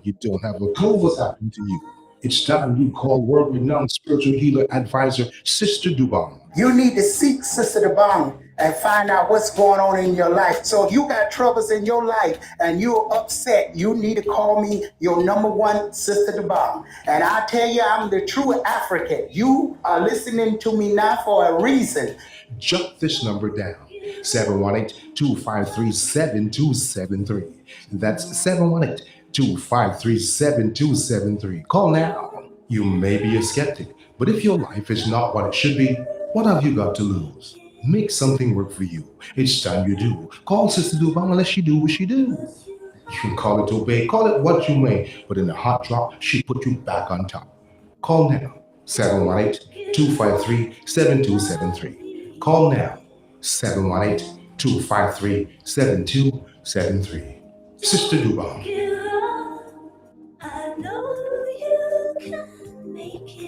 You don't have a clue what's happening to you. It's time you call world-renowned spiritual healer advisor, Sister DOBONG. You need to seek Sister DOBONG and find out what's going on in your life. So if you got troubles in your life and you're upset, you need to call me your number one, Sister DOBONG. And I tell you, I'm the true African. You are listening to me now for a reason. Jot this number down, 718-253-7273. That's 718-253-7273. Call now. You may be a skeptic, but if your life is not what it should be, what have you got to lose? Make something work for you. It's time you do. Call Sister DOBONG and let she do what she do. You can call it obey, call it what you may, but in a hot drop, she put you back on top. Call now, 718-253-7273. Call now, 718-253-7273. Sister DOBONG. I know you can make it.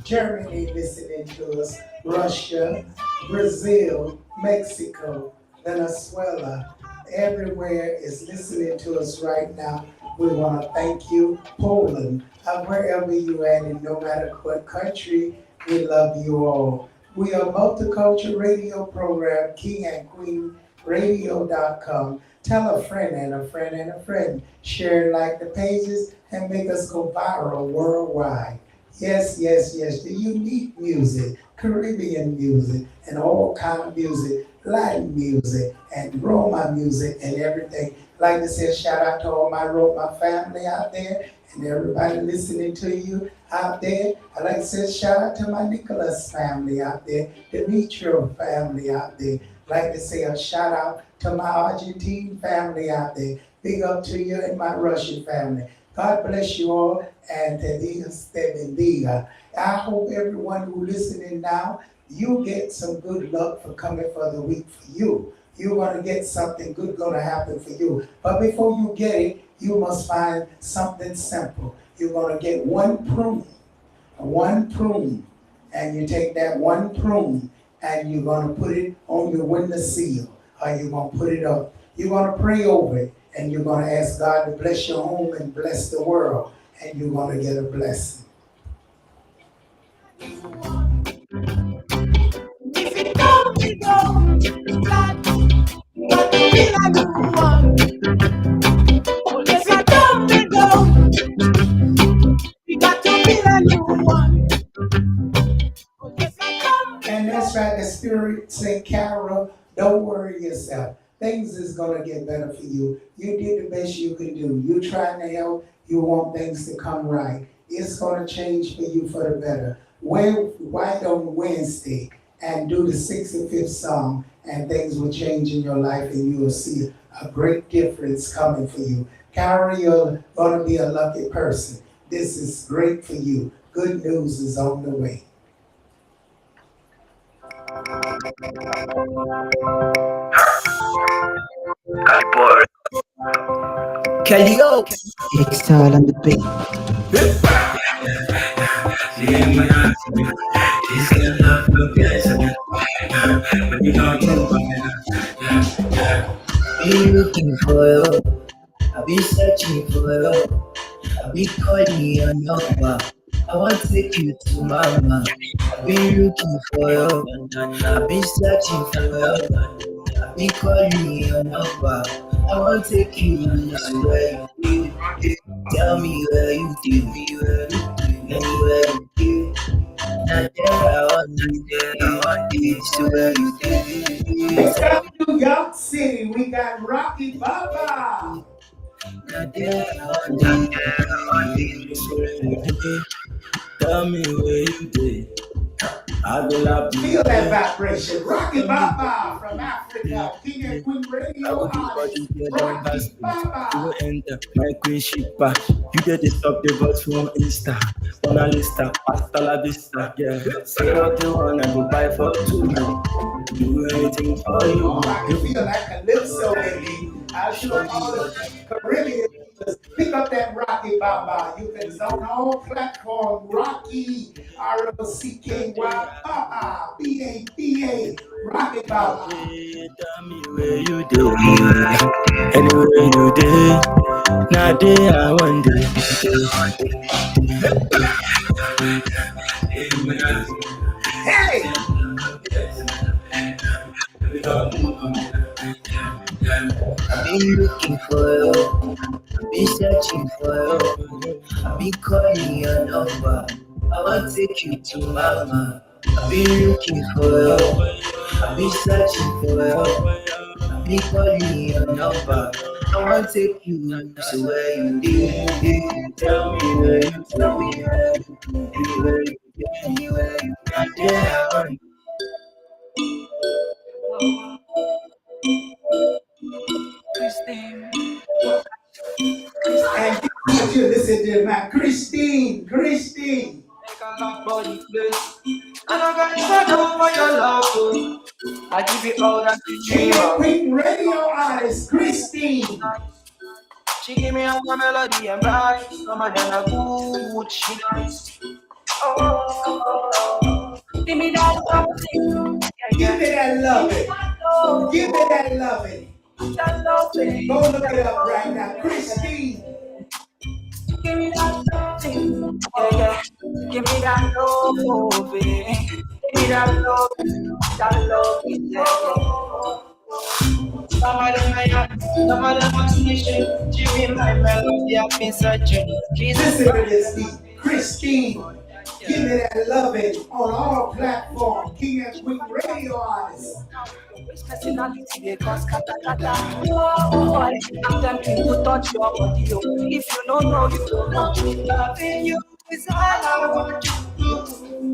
Germany listening to us, Russia, Brazil, Mexico, Venezuela, everywhere is listening to us right now. We want to thank you, Poland, wherever you at, and no matter what country We love you all. We are multicultural radio program, King and Queen Radio.com. Tell a friend and a friend and a friend. Share and like the pages and make us go viral worldwide. Yes, yes, yes. The unique music, Caribbean music, and all kind of music, Latin music, and Roma music, and everything. Like I said, shout out to all my Roma family out there, and everybody listening to you out there. I like to say shout out to my Nicholas family out there, Demetrio family out there. Like to say a shout out to my Argentine family out there. Big up to you and my Russian family. God bless you all, and te Dios te bendiga. I hope everyone who listening now, you get some good luck for coming for the week for you. You're going to get something good going to happen for you. But before you get it, you must find something simple. You're going to get one prune, and you take that one prune, and you're going to put it on your windowsill, or you're going to put it up. You're going to pray over it, and you're going to ask God to bless your home and bless the world, and you're going to get a blessing. If it don't, we go. Got to be like the one. If it don't, we go. We got to be like the one. And that's right, the Spirit said, Carol, don't worry yourself. Things is going to get better for you. You did the best you could do. You're trying to help. You want things to come right. It's going to change for you for the better. Why don't Wednesday and do the 65th Psalm, and things will change in your life, and you will see a great difference coming for you. Carol, you're going to be a lucky person. This is great for you. Good news is on the way. Kelly O, X-Style on the beat. Been looking for you, I've been searching for you, I've been calling your number. I want to take you to mama. I've been looking for you, I've been searching for you, I've been calling your number. I want to take you to where you do. Tell me where you do, anywhere you do. Not there I want you to where you do. From New York City, we got Rocky Baba. Not there I want you to where you do. Tell me where you do. I will love you. Feel that vibration. Rocky Baba from Africa. King and Queen Radio artist. Rocky Baba. You will enter my queen shipper. You get the stop the bus from Insta. Mona Lisa, hasta la vista. Yeah. Say what you want, I go buy for two. Do anything for you. Oh, I can feel that calypso baby. I'll show all the Caribbean. Pick up that Rocky Baba. You can zone all platform Rocky ROCKY Baba BABA Rocky Baba. Tell me where you do, anywhere you do. Now day I wonder. Hey. I've been looking for you, I've been searching for you, I've been calling your number. I want to take you to mama. I've been looking for you, I've been searching for you, I've been calling your number. I want to take you to where you live. Tell me where you, tell me where you, anywhere you, anywhere you, right there I want. Christine. And you listen to my Christine. Make a love body place. And I got shadow for your love. I give it all that you King and Queen Radio artist Christine. She give me a melody and vibe. Some of them are good, she nice. Oh, give me that loving. Give me that loving. Give me that loving. That loving. Go look it up right now. Christine. Give me that loving. Yeah. Give me that love, baby. Give me that love, yeah. Some of them motivation. Give me my melody, I've been searching. Listen to this beat. Christine, give me that loving on all platforms. King and Queen radio artists. Personality, they cause kata kata. Oh, I'm tempting to touch your body. Oh. If you don't know, you don't know. Loving you is all I want to do.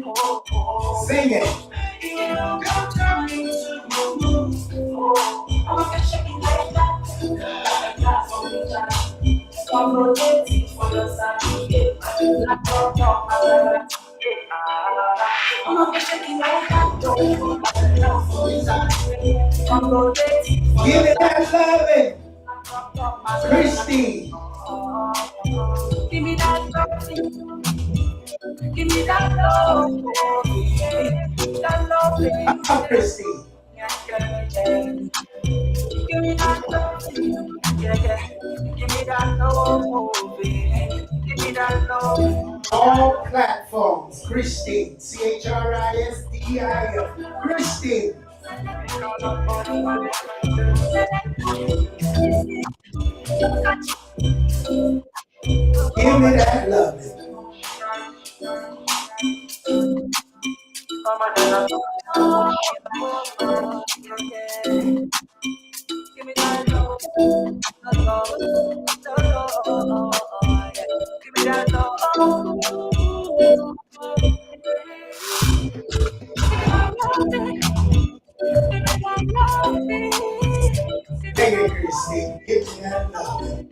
Oh, oh. Sing it. You don't tell me to move. Oh, I'm shaking like that. Come rotate it for your side. Like talk, I'm shaking like that. Come rotate it. Give me that loving. Christine. Give me that loving. Give me that love. That love. Christine. Give me that love. Yeah. Give me that love. Give me that love. All platforms. Christine. CHRISTIN. Christine. Give me that loving. Give me that love. Give me that Take it, Christine. Give me that loving.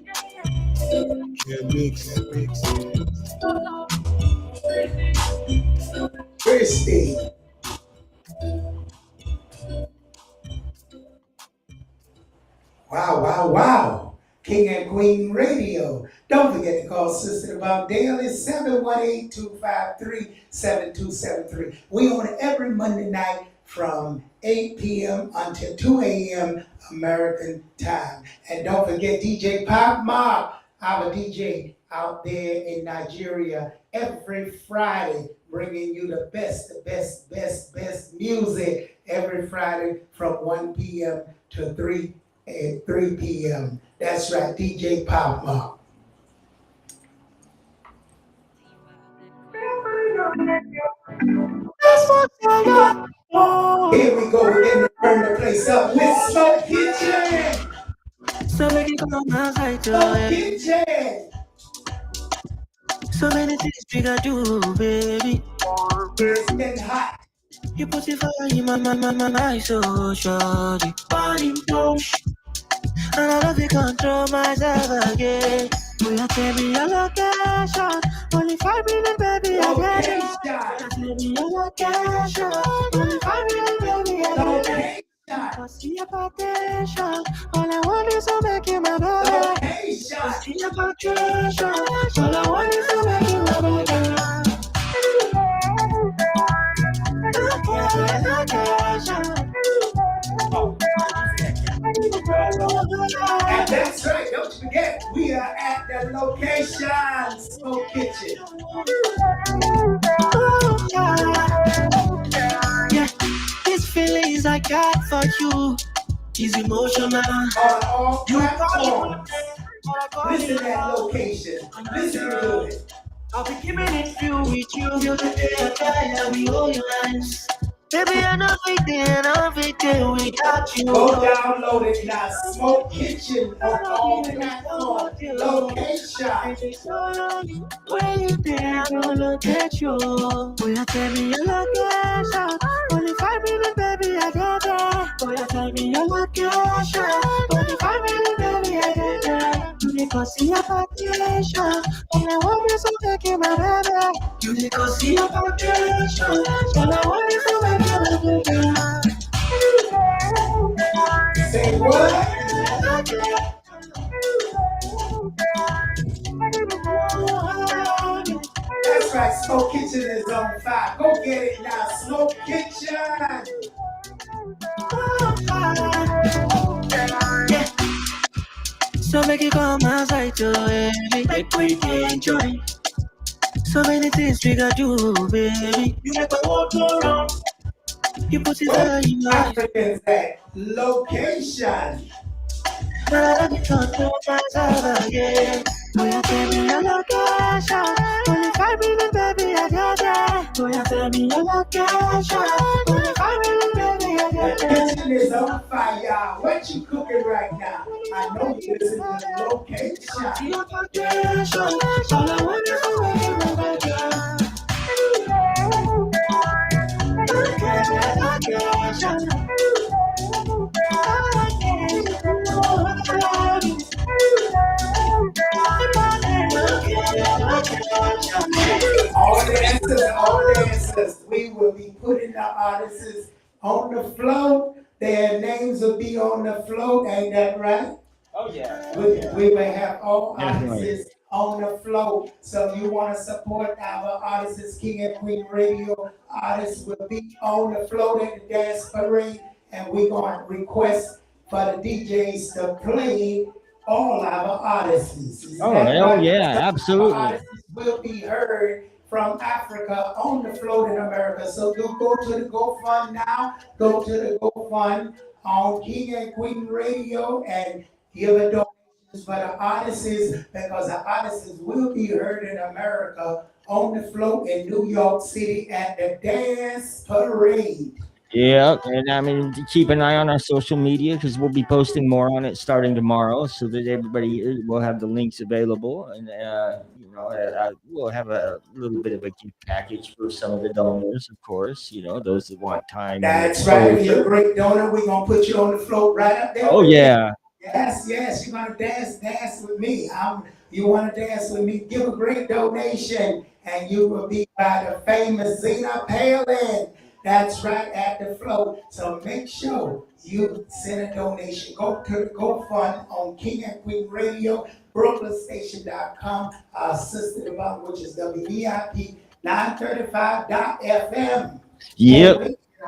Christine. Wow. King and Queen Radio. Don't forget to call Sister about daily 718-253-7273. We on every Monday night from 8 p.m. until 2 a.m. American time. And don't forget DJ Pop Mob, our DJ out there in Nigeria, every Friday, bringing you the best music every Friday from 1 p.m. to 3 p.m. That's right, DJ Pop Mob. Here we go, we're going to turn the place up with Smoke Kitchen. So many Kitchen. So many things we gotta do, baby. It's been hot. You put the fire in my so shorty. Burning push. And I love you control myself again. Will you tell me your location? Only 5 minutes, baby, I get it. Tell me your location. Only 5 minutes, baby, I get it. Cause see your potential. All I want is to make you my baby. Cause see your potential. All I want is to make you my baby. And that's right, don't you forget, we are at the location, Smoke Kitchen. Yeah, these feelings I got for you is emotional. On all platforms. Listen to that location. Listen to it. I'll be keeping it real with you. You're the day I die, I'll be all your hands. Baby, I know we there without you. Go download it now. Smoke Kitchen on all platforms. Location. When you there, I'm gonna look at you. Will you tell me your location? Only 5 minutes, baby, I get there. Will you tell me your location? Only 5 minutes, baby, I get there. You need to see your potential. All I want is to take you, my baby. You need to see your potential. All I want is to make you my baby. Say what? That's right, Smoke Kitchen is on fire. Go get it now, Smoke Kitchen. Yeah. So make it come outside to it. Make we enjoy. So many things we gotta do, baby. You make the world go round. You put it all in your eyes. Africans at location. Let me talk to my father again. Boy, you tell me your location. Only 5 million, baby, I got that. Boy, you tell me your location. Only 5 million, baby, I got The that. kitchen is on fire. What you cooking right now? I know you listen to the location. Your location. All I want is a way to my girl. All dancers, we will be putting the artists on the float. Their names will be on the float, ain't that right? Oh yeah. We will have all That's right. artists on the float. So you want to support our artists, King and Queen Radio artists will be on the float at the dance parade, and we're going to request for the DJs to play all our artists. Is Oh, that hell right? yeah, Some absolutely. artists will be heard from Africa on the float in America. So do go to the GoFund now. Go to the GoFund on King and Queen Radio and give a donations for the artists because the artists will be heard in America on the float in New York City at the dance parade. Yeah, and I mean, keep an eye on our social media because we'll be posting more on it starting tomorrow, so that everybody will have the links available, and we'll have a little bit of a gift package for some of the donors, of course. Those that want time. That's right. If you're a great donor, we're gonna put you on the float right up there. Oh yeah. Yes, you wanna dance with me. You wanna dance with me, give a great donation, and you will be by the famous Zina Palin. That's right at the float. So make sure you send a donation. Go to the GoFund on King and Queen Radio, BrooklynStation.com, Sister Devon, which is WVIP 935.fm. Yep.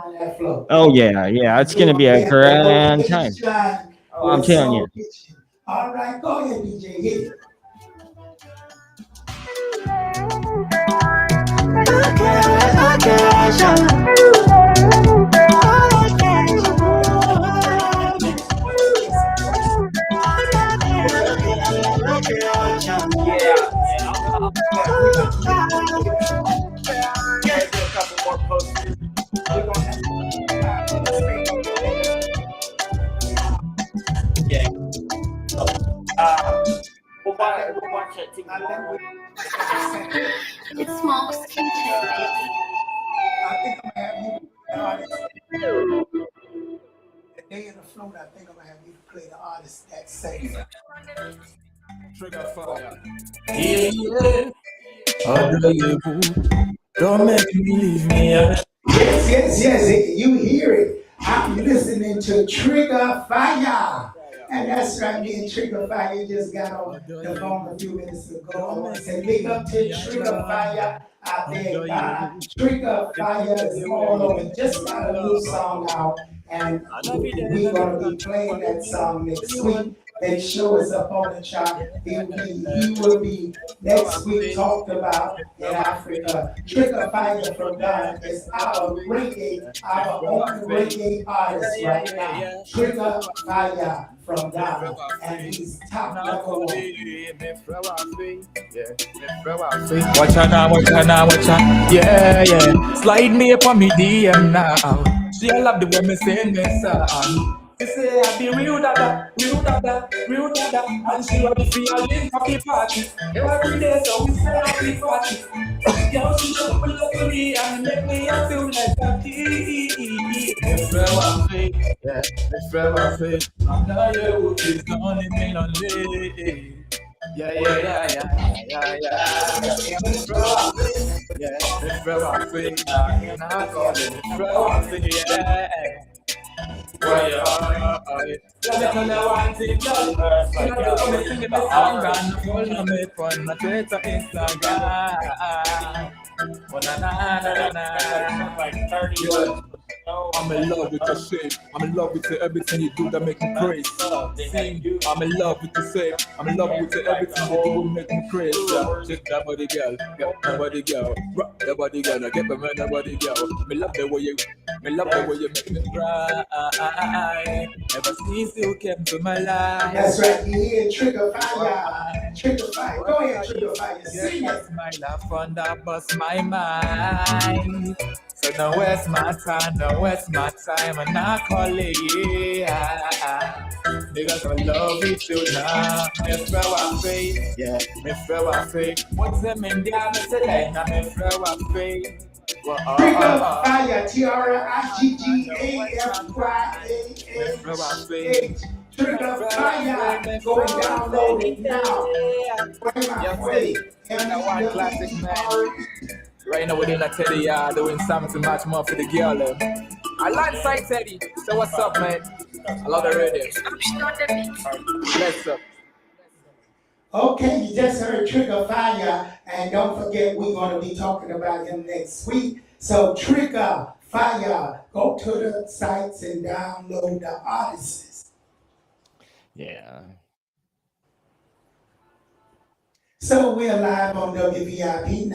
On that float. Oh yeah, it's gonna be a grand time. Oh, I'm telling you. All right, go ahead, DJ. Hit it. We'll watch it tomorrow. It's Smokes Kitchen, baby. I think I'm gonna have you the day of the float. I think I'm gonna have you play the artist that sings. Trigger fire. Yeah. Don't make me leave me. Yes. You hear it. I'm listening to Trigger Fire. And that's right, me and Trigger Fire just got on the phone a few minutes ago. And big up to Trigger Fire out there. Trigger Fire is all over. Just got a new song out. And we're going to be playing that song next week. Make sure it's up on the chart. He will be next week talked about in Africa. Trigger Fire from Ghana is our own reggae artist right now. Trigger Fire from Ghana, and he's top number one. Watch out. Yeah. Slide me up on me DM now. She love the way me sing this song. She say I be real dada, and she want to feel a link for the party. Every day, so we say happy party. Girl, she just pull up to me and make me feel like happy. It's forever fake, yeah, it's forever fake. I'm not your wood, it's the only thing on me. Yeah. It's forever fake, yeah, it's forever fake. And I call it forever fake, yeah. Why you let me tell you one thing, girl. You know me sing the song and follow me on my Twitter, Instagram. Oh na. Like 30 I'm in love with your shape. I'm in love with your everything you do that make me crazy. See, I'm in love with your shape. I'm in love with your everything you do that make me crazy. Shake that body, girl. Get that body, girl. Rock that body, girl. Now get the man, that body, girl. Me love the way you, me love the way you make me cry. Ever since you came to my life. That's right. You hear Trigger Fire. Trigger Fire. Go ahead, Trigger Fire. Sing it. My love on that bust my mind. So don't waste my time, don't waste my time, and I call it, yeah. Because I love you too now. Me throw a face, yeah. Me throw a face. What's the main guy? Me say like, now me throw a face. Trigger Fire. TRIGGAFYAHH. Trigger Fire. Go and download it now. Play my way. One classic man. Right now we're doing a Teddy, doing something much more for the girl. I like Sight Teddy. So what's up, man? I love the radio. Bless up. Okay, you just heard Trigger Fire, and don't forget we're going to be talking about him next week. So Trigger Fire, go to the sites and download the artists. Yeah. So we're live on WVIP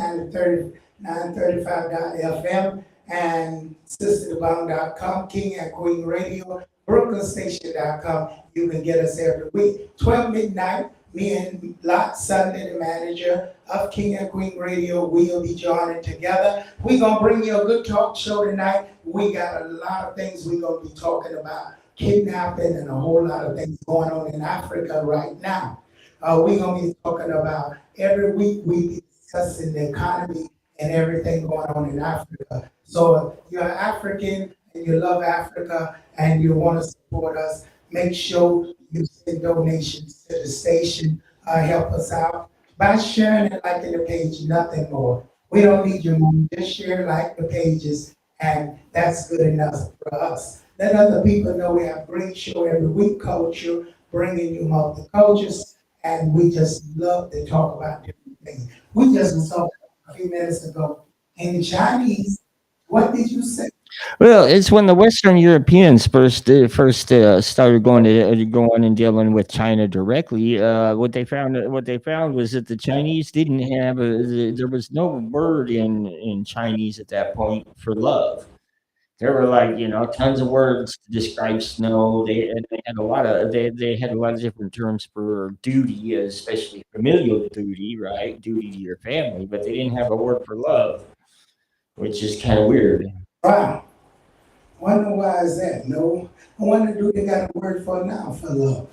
935.FM and sisterthebomb.com, King and Queen Radio, BrooklynStation.com. You can get us every week. 12 midnight, me and Lot Sunday, the manager of King and Queen Radio, will be joining together. We're going to bring you a good talk show tonight. We got a lot of things we're going to be talking about, kidnapping and a whole lot of things going on in Africa right now. We're going to be talking about every week we be discussing the economy and everything going on in Africa. So if you're African and you love Africa and you want to support us, make sure you send donations to the station. Help us out by sharing and liking the page, nothing more. We don't need your money. Just share, like the pages, and that's good enough for us. Let other people know we have a great show every week, culture, bringing you multicultures. And we just love to talk about different things. We just was talking a few minutes ago in Chinese. What did you say? Well, it's when the Western Europeans first started going and dealing with China directly. What they found was that the Chinese didn't have there was no word in Chinese at that point for love. There were like tons of words to describe snow. They had a lot of they had a lot of different terms for duty, especially familial duty, right? Duty to your family, but they didn't have a word for love, which is kind of weird. Wow. Wonder why is that? No. I wonder do they got a word for now for love?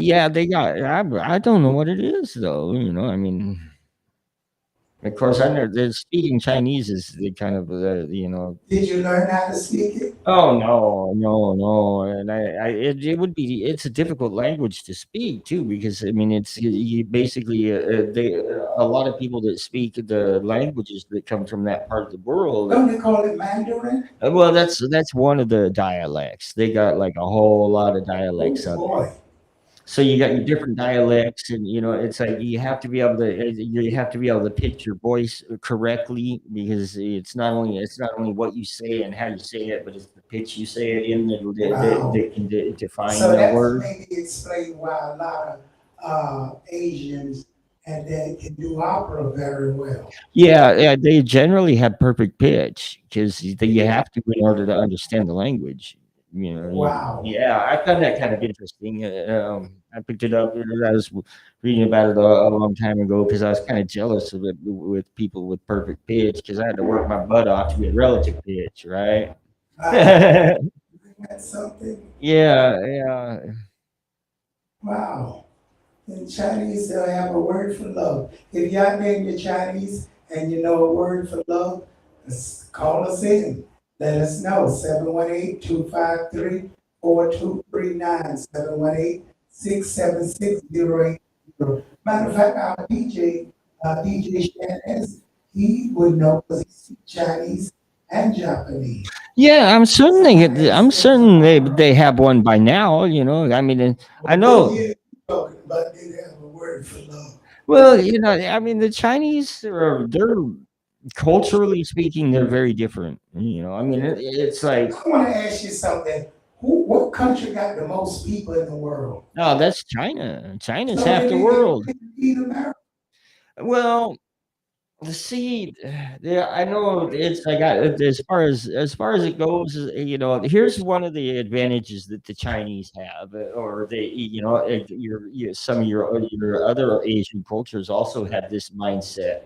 Yeah, they got. I don't know what it is though. I mean, of course, I know that speaking Chinese is the kind of Did you learn how to speak it? Oh no, no, no, and it would be it's a difficult language to speak too because I mean you basically a lot of people that speak the languages that come from that part of the world. Don't they call it Mandarin? Well, that's one of the dialects. They got like a whole lot of dialects of it. So you got your different dialects, and it's like you have to be able to pitch your voice correctly because it's not only what you say and how you say it, but it's the pitch you say it in that can define so the word. Maybe explain why a lot of Asians and they can do opera very well. Yeah, they generally have perfect pitch because you have to in order to understand the language. Wow. Yeah, I found that kind of interesting. I picked it up. I was reading about it a long time ago because I was kind of jealous of it with people with perfect pitch because I had to work my butt off to get relative pitch, right? That's something. Yeah. Wow. In Chinese, they'll have a word for love. If y'all name your Chinese and you know a word for love, call us in. Let us know, 718-253-4239, 718-676-0800. Matter of fact, our DJ Shannon, he would know because he speaks Chinese and Japanese. Yeah, I'm certain they have one by now. I mean, I know. Talking about they have a word for love. Well, I mean, the Chinese they're culturally speaking, they're very different. I mean, it's like, I want to ask you something. What country got the most people in the world? oh, that's China. China's So half the world. they need America. Well, see, yeah, I know it's like as far as it goes, here's one of the advantages that the Chinese have, or some of your other Asian cultures also have this mindset.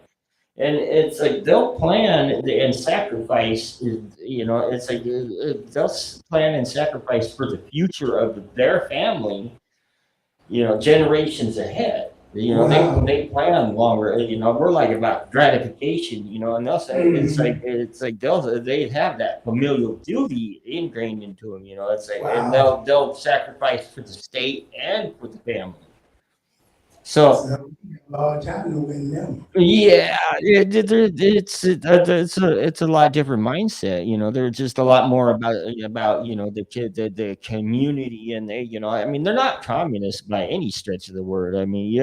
And it's like they'll plan and sacrifice. It's like they'll plan and sacrifice for the future of their family. Generations ahead. Wow. They plan longer. We're like about gratification. And they'll say it's like they have that familial duty ingrained into them. It's like, and Wow. they'll sacrifice for the state and for the family. So So, large I know in them. yeah, it's a lot different mindset. They're just a lot more about the kid, the community, and I mean, they're not communists by any stretch of the word. I mean, you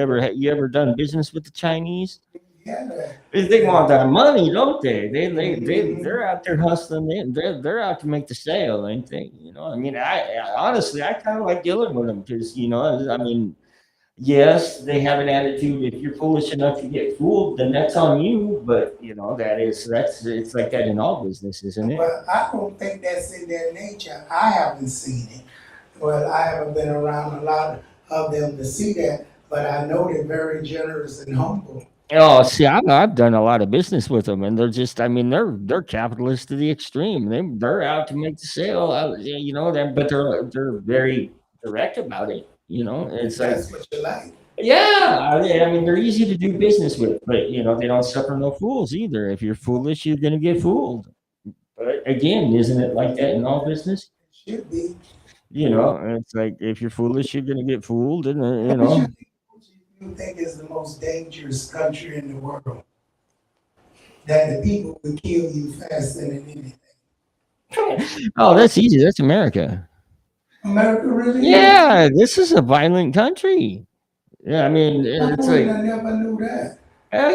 ever done business with the Chinese? Yeah. They want that money, don't they? They're out there hustling. They're out to make the sale, ain't they? I mean, I honestly, I kind of like dealing with them because I mean. Yes, they have an attitude. If you're foolish enough to get fooled, then that's on you. But that's it's like that in all business, isn't it? But I don't think that's in their nature. I haven't seen it. Well, I haven't been around a lot of them to see that, but I know they're very generous and humble. Oh, see, I've done a lot of business with them, and they're just, I mean, they're capitalists to the extreme. They're out to make the sale. But they're very direct about it. It's like, That's what you like. yeah, I mean, they're easy to do business with, but they don't suffer no fools either. If you're foolish, you're gonna get fooled. But again, isn't it like that in all business? Should be. It's like if you're foolish, you're gonna get fooled, and You think is the most dangerous country in the world? That the people will kill you faster than anything. oh, that's easy. That's America. America really is? Yeah, this is a violent country. Yeah, I mean, it's like, I never knew that.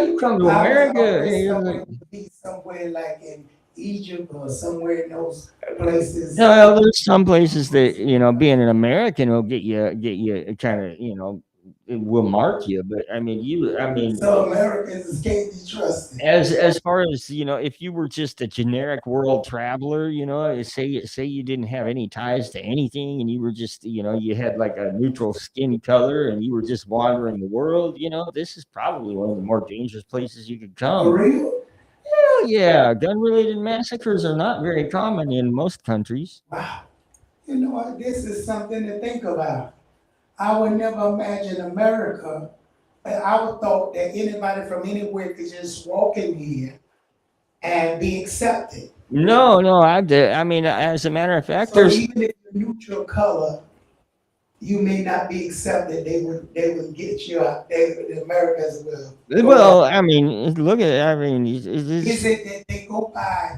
you come to I was America, and always you're thought like, it would be somewhere like in Egypt or somewhere in those places. no, well, there's some places that being an American will get you kind of it will mark you. But I mean, So Americans can't be trusted. as far as if you were just a generic world traveler, say you didn't have any ties to anything, and you were just you had like a neutral skin color, and you were just wandering the world. This is probably one of the more dangerous places you could For come. real? Hell yeah, gun-related massacres are not very common in most countries. Wow. You know what? This is something to think about. I would never imagine America. I would thought that anybody from anywhere could just walk in here and be accepted. No, no, I mean, as a matter of fact, So there's even if you're neutral color, you may not be accepted. They would get you out. The Americans will. well, I mean, look at it. I mean, Is it that they go by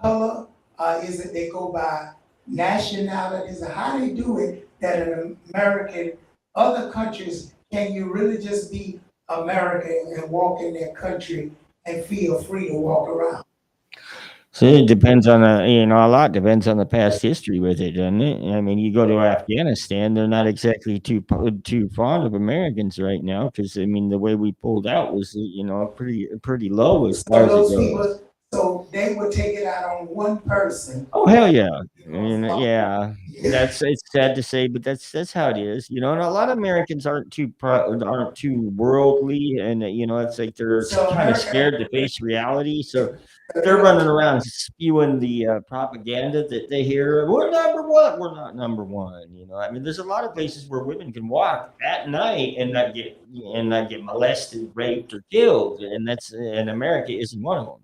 color, or is it they go by nationalities? How they do it that an American, other countries, can you really just be American and walk in their country and feel free to walk around? so it depends on a lot depends on the past history with it, doesn't it? I mean, you go to Afghanistan, they're not exactly too fond of Americans right now because I mean, the way we pulled out was pretty low as So far as it those goes. people, so they would take it out on one person. Oh hell yeah! Yeah, it's sad to say, but that's how it is, And a lot of Americans aren't too worldly, and it's like they're So kind of America, scared to face reality, so they're running around spewing the propaganda that they hear. We're number one. We're not number one. I mean, there's a lot of places where women can walk at night and not get molested, raped, or killed, and America isn't one of them.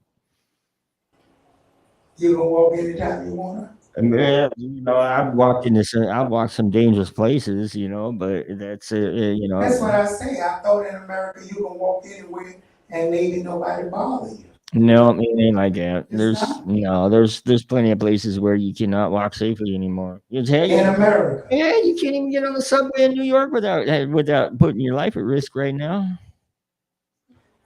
you can walk anytime you wanna. I mean, I've walked some dangerous places, but that's That's what I say. I thought in America you can walk anywhere and maybe nobody bother you. no, it ain't like that. It's There's not there's plenty of places where you cannot walk safely anymore. in America. Yeah, you can't even get on the subway in New York without putting your life at risk right now.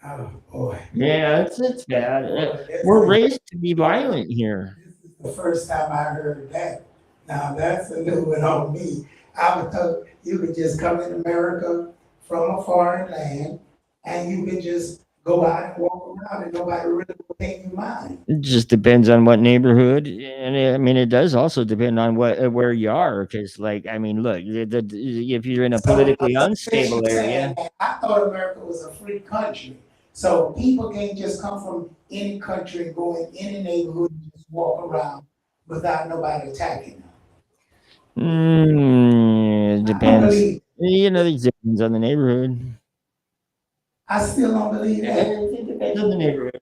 Oh boy. Yeah, it's bad. Boy, We're raised to be violent here. the first time I heard that. Now that's a new one on me. I would thought you could just come in America from a foreign land and you could just go out and walk around and nobody really will pay you mind. It just depends on what neighborhood, and I mean, it does also depend on what where you are. Because, like, I mean, look, if you're in a politically Since you unstable area, saying that, I thought America was a free country. So people can't just come from any country and go in any neighborhood and just walk around without nobody attacking them. it I don't depends. believe. You know, it depends on the neighborhood. I still don't believe that. It depends on the neighborhood.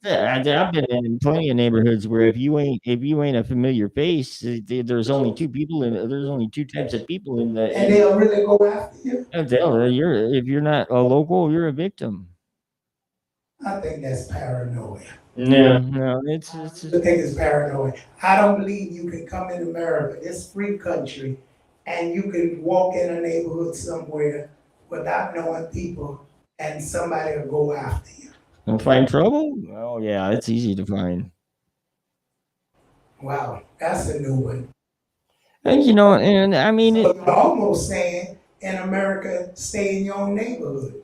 I've been in plenty of neighborhoods where if you ain't a familiar face, there's only two people in there's only two types of people in the. And they'll really go after you. You're if you're not a local, you're a victim. I think that's paranoia. No, I think it's paranoia. I don't believe you can come in America, this free country, and you can walk in a neighborhood somewhere without knowing people, and somebody will go after you. And find trouble? Oh yeah, it's easy to find. Wow, that's a new one. And you know, and I mean, So you're almost saying in America, stay in your own neighborhood.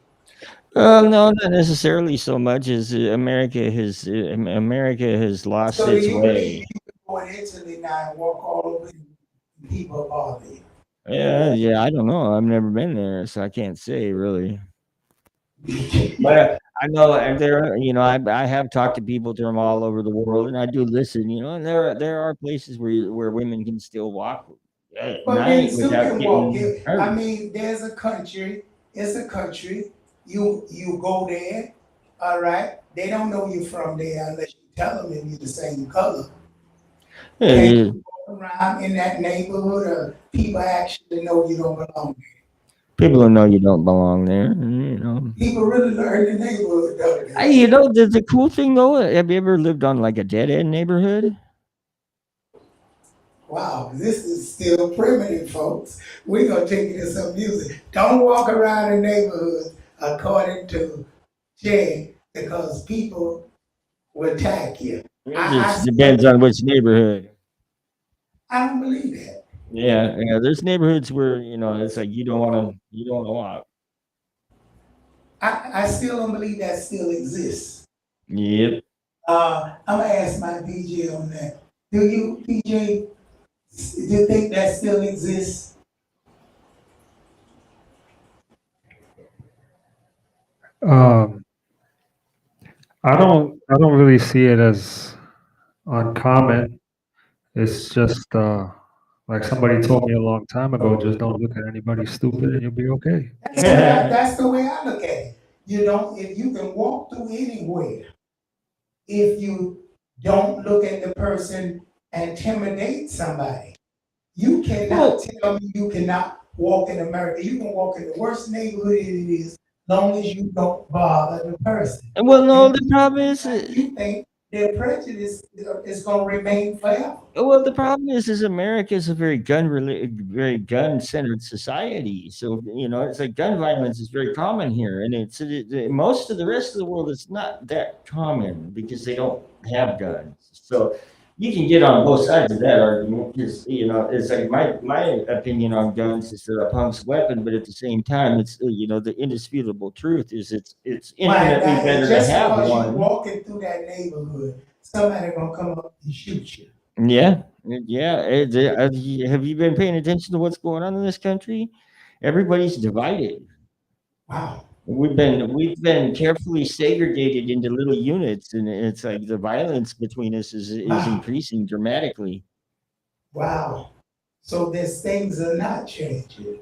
no, not necessarily so much as America has lost So do its you way. believe you can go in Italy now and walk all over and people bother you? Yeah, I don't know. I've never been there, so I can't say really. But I know there, you know, I have talked to people from all over the world, and I do listen, you know, and there are places where women can still walk at But men night still without can walk getting it. I hurt. mean, there's a country, it's a country. You go there, all right. They don't know you from there unless you tell them if you're the same color. Yeah, And yeah. you walk around in that neighborhood, people actually know you don't belong there. People don't know you don't belong there, you know. People really learn the neighborhood, don't they? You know, the cool thing though, have you ever lived on like a dead end neighborhood? Wow, this is still primitive, folks. We're gonna take it to some music. Don't walk around the neighborhood according to Jay, because people will attack you. It just depends on which neighborhood. I don't believe that. Yeah. There's neighborhoods where you know it's like you don't want to walk. I still don't believe that still exists. Yep. I'm gonna ask my PJ on that. Do you, PJ, do you think that still exists? Um, I don't really see it as uncommon. It's just like somebody told me a long time ago, just don't look at anybody stupid and you'll be okay. That's the way I look at it. You know, if you can walk through anywhere, if you don't look at the person and intimidate somebody, you cannot tell me you cannot walk in America. You can walk in the worst neighborhood it is, long as you don't bother the person. Well, no, the problem is, You think their prejudice is going to remain forever. well, the problem is America is a very very gun centered society. So you know, it's like gun violence is very common here, and most of the rest of the world is not that common because they don't have guns. So you can get on both sides of that argument because you know it's like my opinion on guns is they're a punk's weapon, but at the same time, it's you know the indisputable truth is it's infinitely Right, better to just have because you're one. walking through that neighborhood, somebody gonna come up and shoot you. Yeah, yeah. Have you been paying attention to what's going on in this country? Everybody's divided. Wow. We've been carefully segregated into little units, and it's like the violence between us is Wow. increasing dramatically. Wow. So these things are not changing.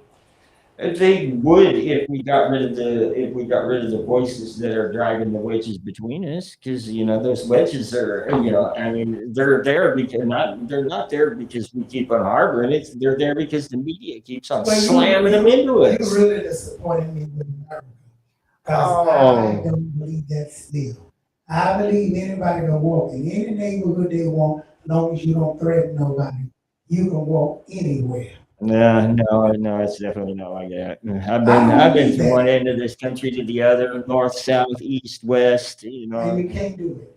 They would if we got rid of the voices that are driving the wedges between us, because you know those wedges are you know I mean they're there because they're not there because we keep on harboring it. They're there because the media keeps on Well, slamming them into you us. really disappointed me with America. Because I Oh. don't believe that still. I believe anybody can walk in any neighborhood they want, as long as you don't threaten nobody. You can walk anywhere. No, it's definitely not like that. I've been from one end of this country to the other, north, south, east, west. And you can't do it.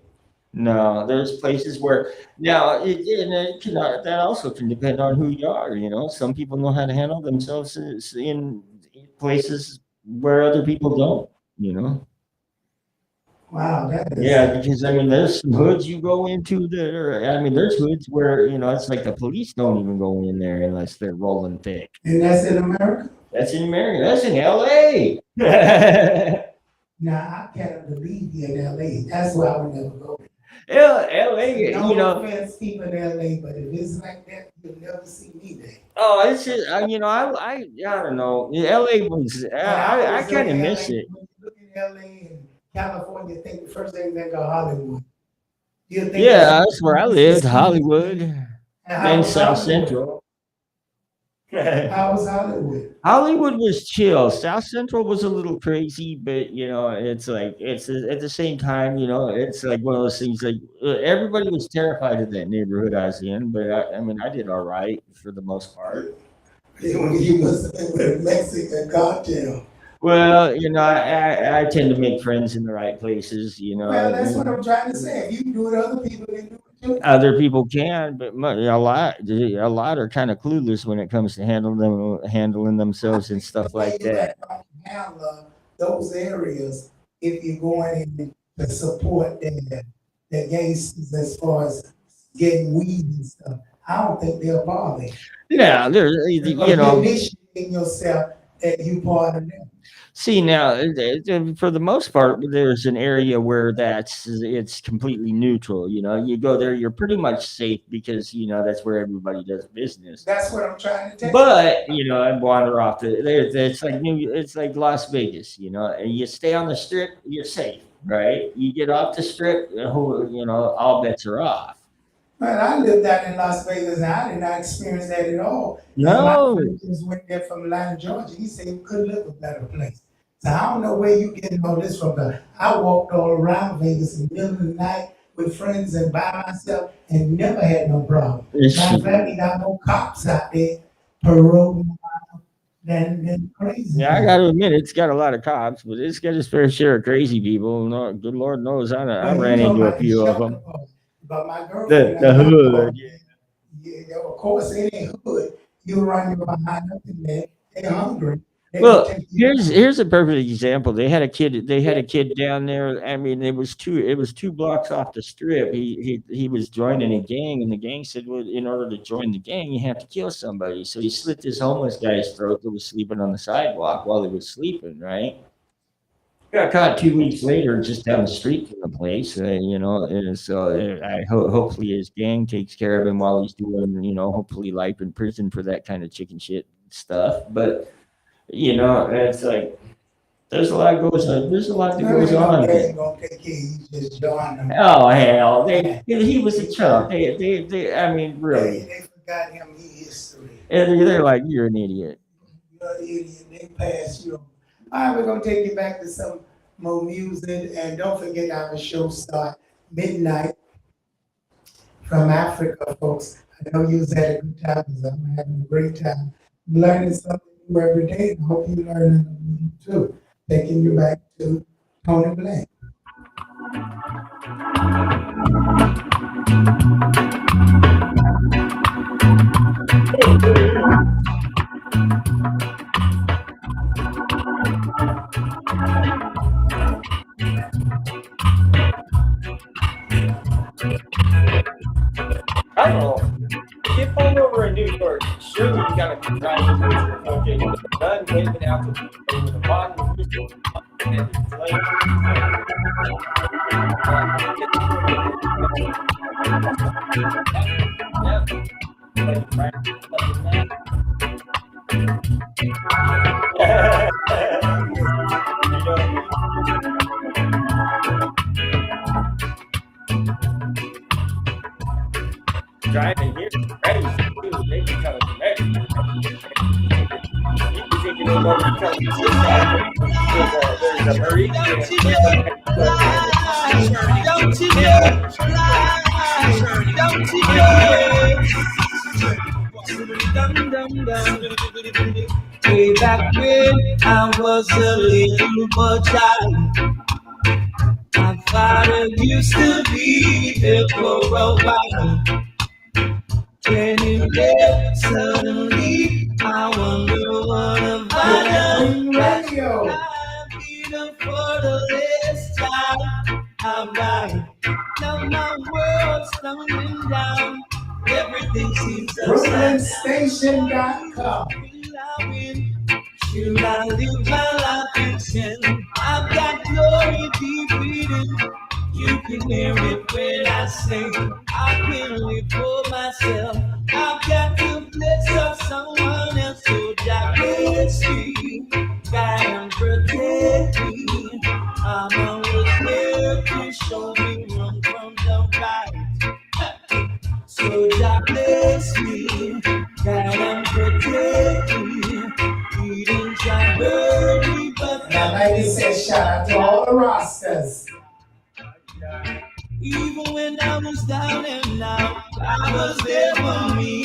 No, there's places where now that also can depend on who you are. Some people know how to handle themselves in places where other people don't. Wow, that is. Yeah, because there's some hoods you go into that there's hoods where it's like the police don't even go in there unless they're rolling thick. And that's in America? That's in America. That's in LA. Now, I can't believe you're in LA. That's why I would never go. LA, No offense, people in LA, but if it's like that, you'll never see me there. Oh, it's just, I don't know. LA was, I kind of miss it. When you look at LA and California, think the first thing they go Hollywood. Yeah, that's where I lived, Hollywood, then South Central. How was Hollywood? Hollywood was chill. South Central was a little crazy, but it's like it's at the same time, it's like one of those things. Like everybody was terrified of that neighborhood I was in, but I did all right for the most part. You must have been with a Mexican cartel. Well, I tend to make friends in the right places. Well, that's what I'm trying to say. If you do it, other people can do it too. Other people can, but a lot are kind of clueless when it comes to handling themselves and stuff like that. Handle those areas if you're going in to support the gangsters as far as getting weed and stuff. I don't think they'll bother. Yeah, there's initiating yourself that you part of them. See, now, for the most part, there's an area where it's completely neutral. You go there, you're pretty much safe because that's where everybody does business. That's what I'm trying to tell you. But and wander off it's like Las Vegas. And you stay on the strip, you're safe, right? You get off the strip, all bets are off. Man, I lived out in Las Vegas and I did not experience that at all. No. My friend just went there from Atlanta, Georgia. He said he couldn't live a better place. So I don't know where you getting all this from. I walked all around Vegas in the middle of the night with friends and by myself and never had no problem. My family got no cops out there parading than crazy. Yeah, I got to admit, it's got a lot of cops, but it's got its fair share of crazy people. No, good Lord knows I ran into a few of them. But my girlfriend, the hood. Yeah, of course, it ain't hood. You run behind up in there. They're hungry. Well, here's a perfect example. They had a kid down there. It was 2 blocks off the strip. He was joining a gang, and the gang said, well, in order to join the gang, you have to kill somebody. So he slit this homeless guy's throat that was sleeping on the sidewalk while he was sleeping, right? Got caught 2 weeks later just down the street from the place, and so hopefully his gang takes care of him while he's doing, hopefully life in prison for that kind of chicken shit stuff. But it's like there's a lot goes on. There's a lot that goes on. Oh hell, he was a chump. Really. They forgot him. He history. They're like, you're an idiot. You're an idiot. They passed you. All right, we're gonna take you back to some more music, and don't forget our show start midnight from Africa, folks. I know you had a good time. I'm having a great time. I'm learning something new every day. I hope you learn something new too. Taking you back to Tony Blank. I don't know. Get pulled over in New York. Surely you gotta be driving towards your fucking gun waving out the people with a bottle of whiskey and it's like driving here crazy too. They be coming from everywhere. You be thinking they know you coming from there's a Marie. Dum dum dum. Way back when I was a little boy child, my father used to be there for a while. When he left suddenly, I wonder what have I done right. I've been a fatherless child. I'm right. Now my world's tumbling down. Everything seems upside BrooklynStation.com. Should I live my life in sin? I've got glory deep within. You can hear it when I sing. I can't live for myself. I've got to bless up someone else. So God bless me, guide and protect me. I'm always there to show me wrong from the right. So God bless me, guide and protect me. He didn't try burn me, but Now, like you said, shout out to all the Rastas. even when I was down and out, I was there for me.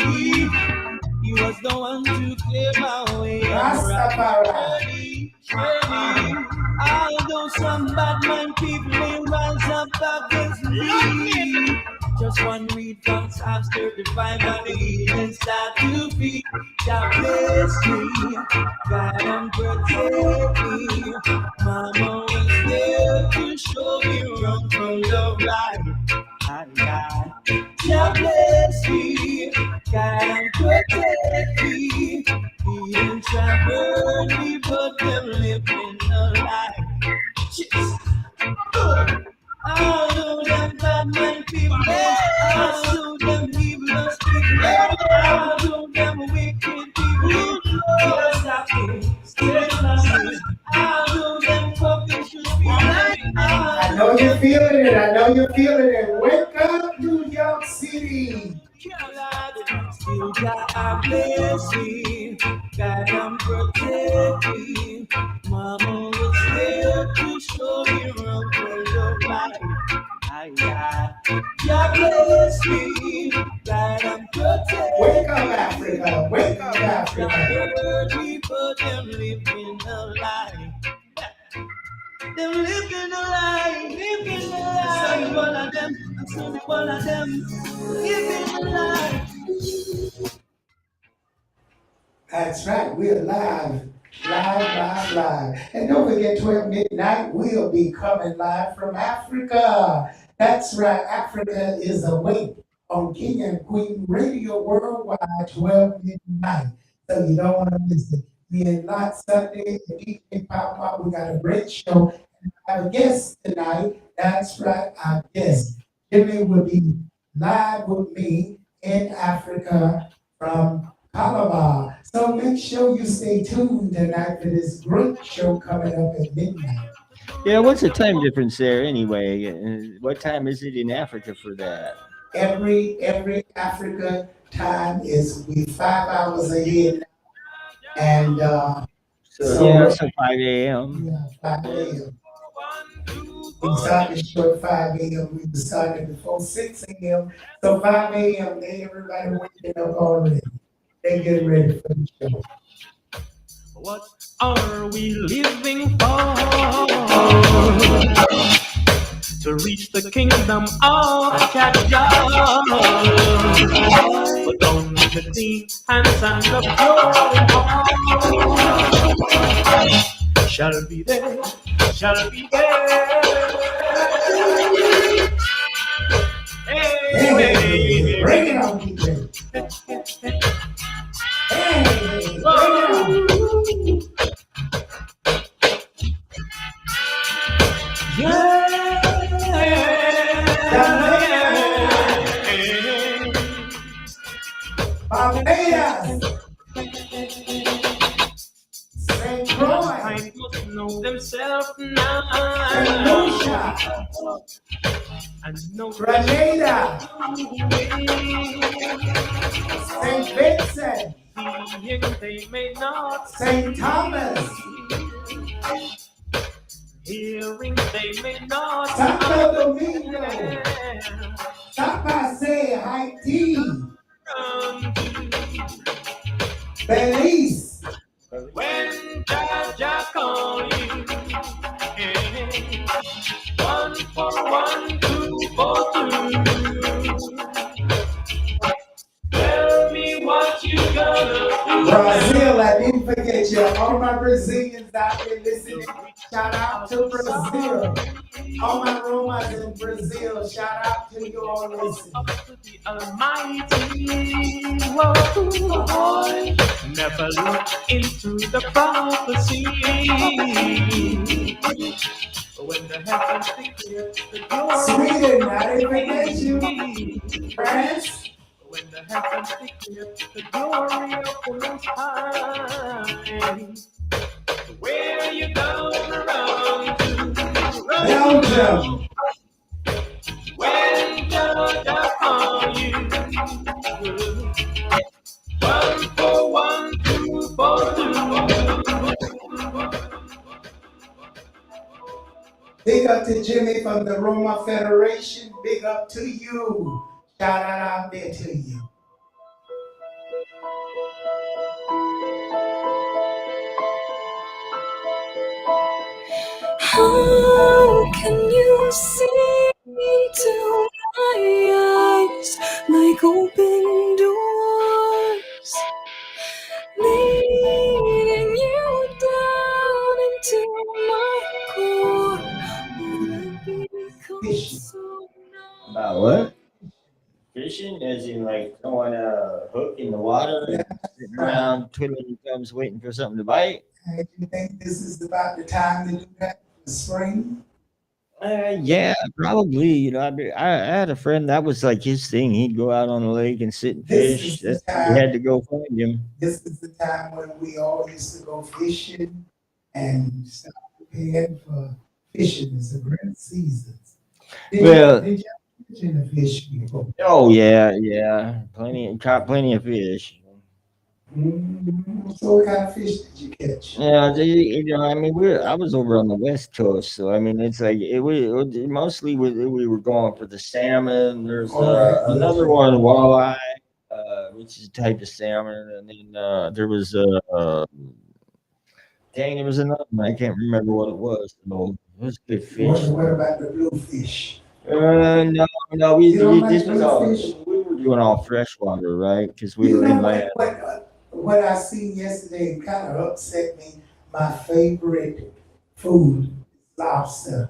He was the one to clear my way. Rastafari. Although some bad mind people may rise up against me, just one read comes after the five and the healing start to be. God bless me, God and protect me. Mama was there to show me wrong from the right. God bless me, God and protect me. He didn't try burn me, but them living a lie. I know them bad men people, I know them evil people, I know them wicked people. Just happy, still happy. I know them fucking should be. I know you're feeling it. I know you're feeling it. Wake up, New York City. Still God bless me, God and protect me. Mama was there to show me wrong from the right. God bless me, God and protect me. Wake up, Africa. Wake up, Africa. People, them living a lie. Them living a lie, living a lie. So one of them, so one of them, living a lie. That's right. We're live. Live. And don't forget, 12 midnight, we'll be coming live from Africa. That's right. Africa is awake on King and Queen Radio Worldwide, 12 midnight. So you don't want to miss it. Me and Lot Sunday and DJ Pop, we got a great show. And I have a guest tonight. That's right, our guest. Jimmy will be live with me in Africa from Calabar. So make sure you stay tuned tonight for this great show coming up at midnight. Yeah, what's the time difference there anyway? What time is it in Africa for that? Every Africa time is we 5 hours ahead now. And so 5 a.m. Yeah, 5 a.m. We started the show at 5 a.m. We started before 6 a.m. So 5 a.m. everybody waking up already. They get ready for the show. What are we living for? To reach the kingdom of Jah. But only the clean hands and the pure shall be there, shall be there. Hey, bring it on, DJ. Hey, bring it on. Barbados, St. Croix, know themselves now. St. Lucia, Grenada, St. Vincent, They may not St. Thomas, hearing, they may not Santo Domingo, Tapase, Haiti, Belize. When Jaja call you, hey, 1 for 1, 2 for 2. Tell me what you gonna do. Brazil, I didn't forget you. All my Brazilians out there listening, shout out to Brazil. All my Romas in Brazil, shout out to you all listening. Almighty, whoa, boy, never look into the prophecy. When the heavens declare the glory Sweden, I didn't forget you. France. When the heavens declare the glory of the Most High, where you gonna run to? Belgium. When Georgia call you, 1 for 1, 2 for 2. Big up to Jimmy from the Roma Federation. Big up to you. Shout out there to you. How can you see into my eyes like open doors, leading you down into my core? About what? Fishing? As in like throwing a hook in the water and sitting around twiddling your thumbs waiting for something to bite? Do you think this is about the time to do that? The spring? Yeah, probably. You know, I had a friend that was like his thing. He'd go out on the lake and sit and This fish. is the That's time. you had to go find him. This is the time when we all used to go fishing and start preparing for fishing. It's a great season. Well, Did you catch any fish before? oh yeah, caught plenty of fish. So what kind of fish did you catch? Yeah, you know, I mean, I was over on the West Coast, so I mean, it's like mostly we were going for the salmon. There's another one, walleye, which is a type of salmon, and then there was there was another one. I can't remember what it was. So it was good fish. What about the bluefish? No, You don't like this was all bluefish? we were doing all freshwater, right? Because we You were know inland. what I seen yesterday kind of upset me. My favorite food is lobster.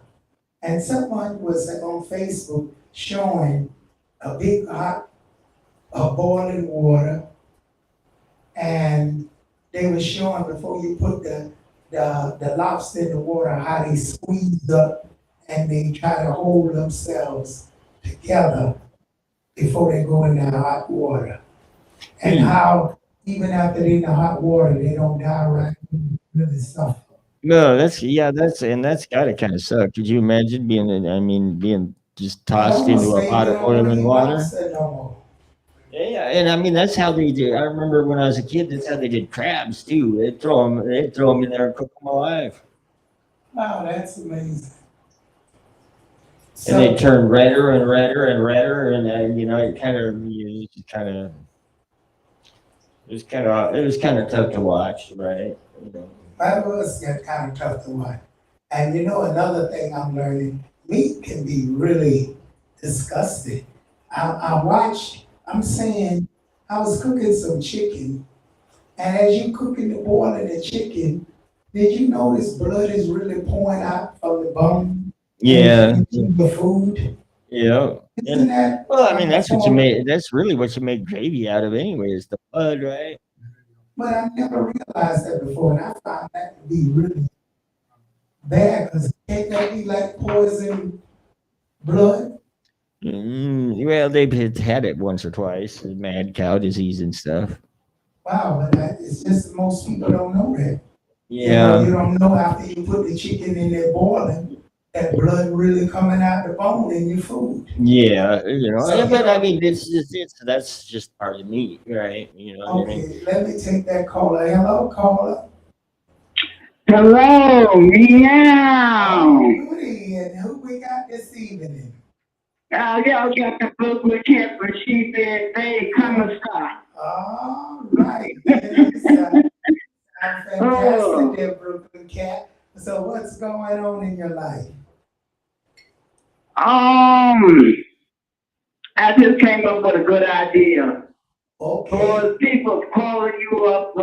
And someone was on Facebook showing a big hot of boiling water, and they were showing before you put the lobster in the water how they squeeze up and they try to hold themselves together before they go in the hot water. And how even after they're in the hot water, they don't die right, really suffer. No, that's gotta kind of suck. Could you imagine being just tossed into a pot of boiling water? Yeah, and I mean that's how they do. I remember when I was a kid, that's how they did crabs too. They'd throw them in there and cook them alive, Wow, that's amazing. and they turn redder and redder and redder, and you know it was kind of tough to watch, right? You know. That was kind of tough to watch. And you know, another thing I'm learning, meat can be really disgusting. I'm saying, I was cooking some chicken, and as you cooking the boiling the chicken, did you notice blood is really pouring out from the bone? Yeah. Into the food? Yeah. Isn't that? Well, I mean, that's really what you make gravy out of anyway, is the blood, right? But I never realized that before, and I found that to be really bad, because can't that be like poison blood? Well, they've had it once or twice, mad cow disease and stuff. Wow, but it's just most people don't know that. Yeah. You don't know after you put the chicken in there boiling, that blood really coming out the bone in your food. Yeah, you know, but I mean, that's just part of meat, right? You know what I mean? Okay, let me take that caller. Hello, caller. Hello, meow. Goody, and who we got this evening? Y'all got the Brooklyn Kid for Sheep and Bay Common Stock. All right. Fantastic there, Brooklyn Cat. So what's going on in your life? I just came up with a good idea. Okay. For people calling you up,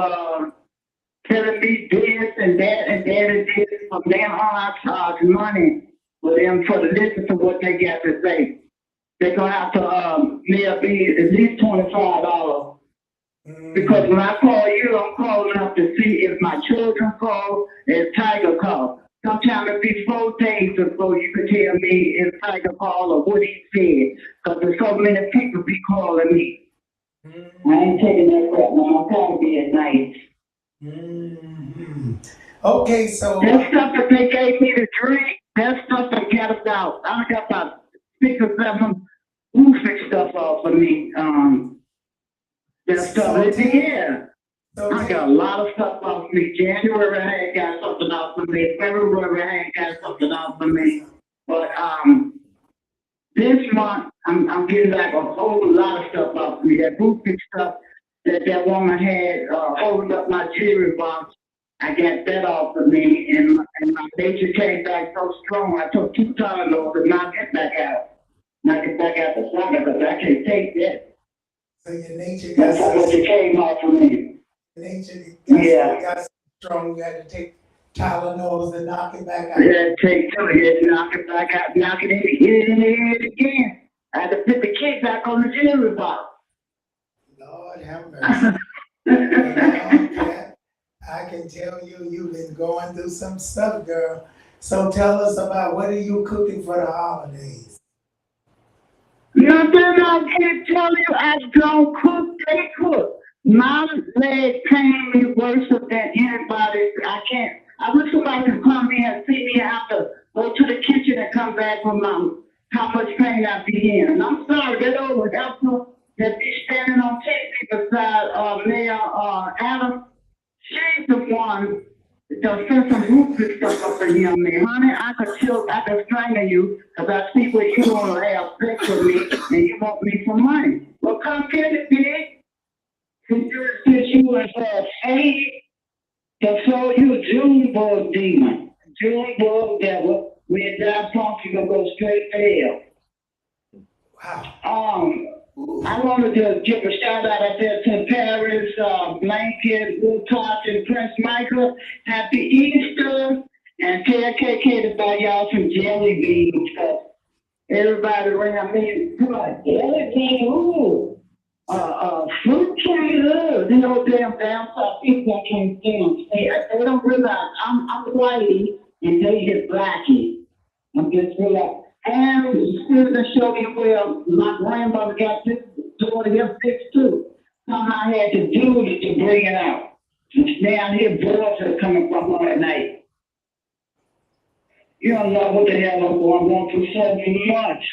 telling me this and that and that and this, from then on I charge money for them for to listen to what they got to say. They're gonna have to mail me at least $25. Because when I call you, I'm calling up to see if my children call and Tiger call. Sometimes it be 4 days before you can tell me if Tiger call or what he said. Because there's so many people be calling me. I ain't taking that crap, man. I'm trying to be nice. Okay, so that stuff that they gave me to drink, that stuff that got us out. I got about 6 or 7 roofing stuff off of me. That stuff, yeah. I got a lot of stuff off me. January I had got something off of me. February I had got something off of me. But this month I'm getting back a whole lot of stuff off of me. That roofing stuff that woman had holding up my jewelry box. I got that off of me, and my nature came back so strong. I took 2 Tylenols to knock it back out. Knock it back out the stomach, because I can't take that. So your nature got That's how much it came off of me. Nature got so strong, you had to take Tylenols and knock it back out. Yeah, take 2, yeah, knock it back out, knock it in the head again. I had to put the kid back on the jewelry box. Lord have mercy. Lord, I can tell you've been going through some stuff, girl. So tell us about what are you cooking for the holidays? Nothing I can't tell you. I don't cook, they cook. My leg pain me worse than anybody. I can't. I wish somebody could come in and see me. I have to go to the kitchen and come back from how much pain I be in. And I'm sorry, that old helper that be standing on TV beside Mayor Adam. She's the one that sent some ruthless stuff up in here, man. Honey, I could strangle you because I see what you want to have sex with me and you want me for money. Well, come get it, big. Since you was paid to show you a Junebug demon. Junebug devil. When that punk, you gonna go straight to hell. Wow. I wanted to give a shout out there to Paris, Blanket, Wilcox, and Prince Michael. Happy Easter, and tell KK to buy y'all some jelly beans. Everybody around me, come on, jelly beans, ooh, fruit tree, you know, damn south people I can't stand. They don't realize I'm whitey and they just blacky. I'm just realizing. And still to show you where my grandmother got this daughter here fixed too. Something I had to do to bring it out. And down here, boys are coming from her at night. You don't know what the hell I'm going through so much.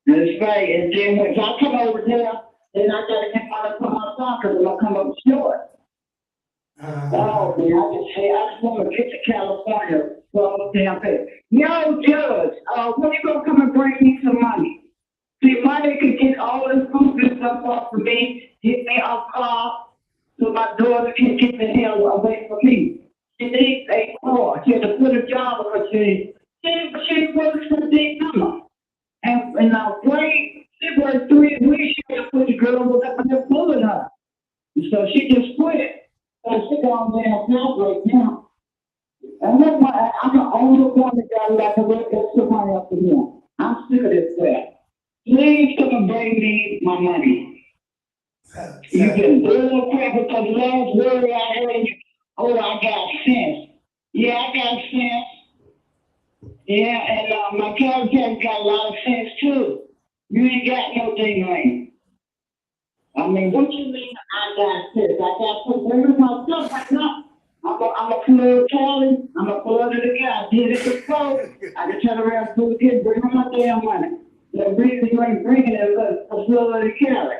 That's right. And then if I come over there, then I gotta get out of my soccer and I'll come up short. Oh, man, I just want to get to California. So damn bad. Yo, Judge, when you gonna come and bring me some money? See, money could get all this food and stuff off of me, get me a car, so my daughter can get the hell away from me. She needs a car. She had to put a job because she works for the big number. And now, wait, she worked 3 weeks. She had to put the girl was up there pulling her. And so she just quit. So she gone down right now. And that's why I'm the only one that got like a little extra money up to him. I'm sick of this crap. Please come and bring me my money. You can bull crap because last word I heard, oh, I got sense. Yeah, I got sense. Yeah, and my cousin got a lot of sense too. You ain't got no dingling. I mean, what you mean I got sense? I got to bring myself right now. I'm a plug Cali. I'm a plug of the guy. I did it before. I can turn around and do it again. Bring me my damn money. The reason you ain't bringing it is a plug of the Cali.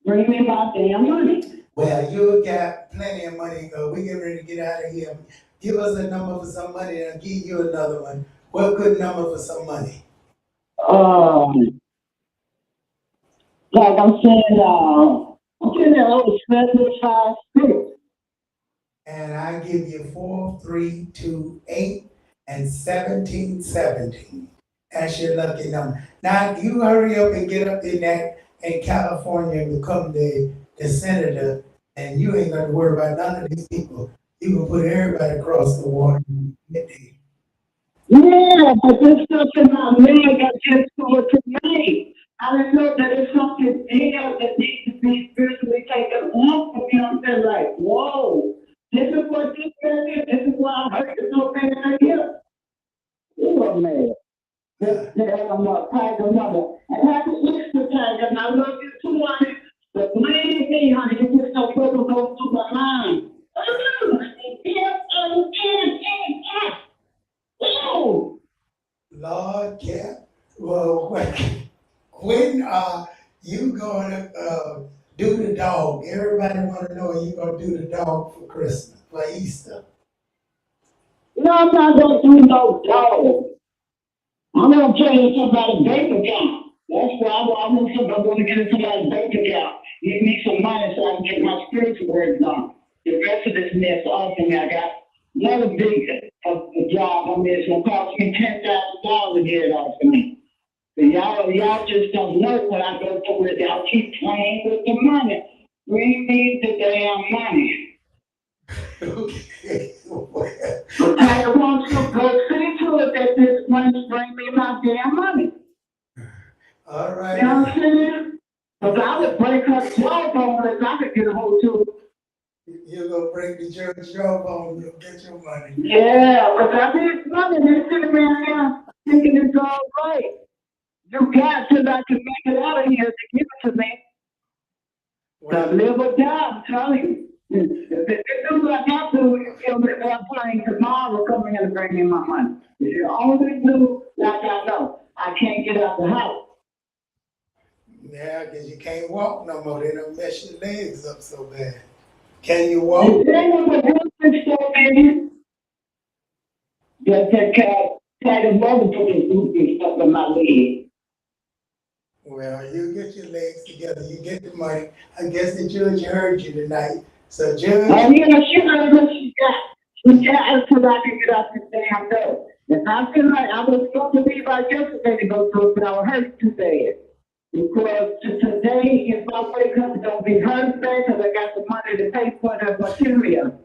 Bring me my damn money. Well, you got plenty of money. We get ready to get out of here. Give us a number for some money and I'll give you another one. What good number for some money? Like I'm saying, And I give you 4, 3, 2, 8, and 17, 17. That's your lucky number. Now you hurry up and get up in that in California and become the senator, and you ain't got to worry about none of these people. You can put everybody across the water. Yeah, but there's something my leg I just saw tonight. I didn't know that it's something there that needs to be spiritually taken off of me. I'm saying like, whoa, this is what this is. This is why I hurt so bad right here. You are mad. I'm not tiger mother. And happy Easter, tiger. And I love you too, honey. But believe me, honey, you just don't put them go through my mind. Oh, Lord, yeah. Well, when are you gonna do the dog? Everybody want to know you gonna do the dog for Christmas, for Easter. no, I'm not going to do no dog. I'm going to tell you somebody's bank account. That's why I want somebody going to get into my bank account. Give me some money so I can get my spiritual work done. The rest of this mess off me. I got another big job on me. It's going to cost me $10,000 to get it off of me. So y'all just don't know what I go through with. Y'all keep playing with the money. Bring me the damn money. I want you to go see to it that this money bring me my damn money. All right. You know what I'm saying? Because I would break her jawbone if I could get a hold to it. You're going to break the church jawbone, you'll get your money. Yeah, because I need money. They're sitting around here thinking it's all right. You got till I can make it out of here to give it to me. To live or die, I'm telling you. If it do like I do, you feel that I'm playing tomorrow, come in and bring me my money. If you only do like I know, I can't get out the house. Yeah, because you can't walk no more. They don't mess your legs up so bad. Can you walk? Just tell the mother put this goofy stuff in my leg. Well, you get your legs together, you get the money. I guess the judge heard you tonight. So, Judge. Oh, yeah, she heard what she got. She got us till I can get out this damn door. If I feel like I was supposed to leave out yesterday to go through it, but I was hurt too bad. Because today, if I wake up, it's going to be hurt bad because I got the money to pay for the material.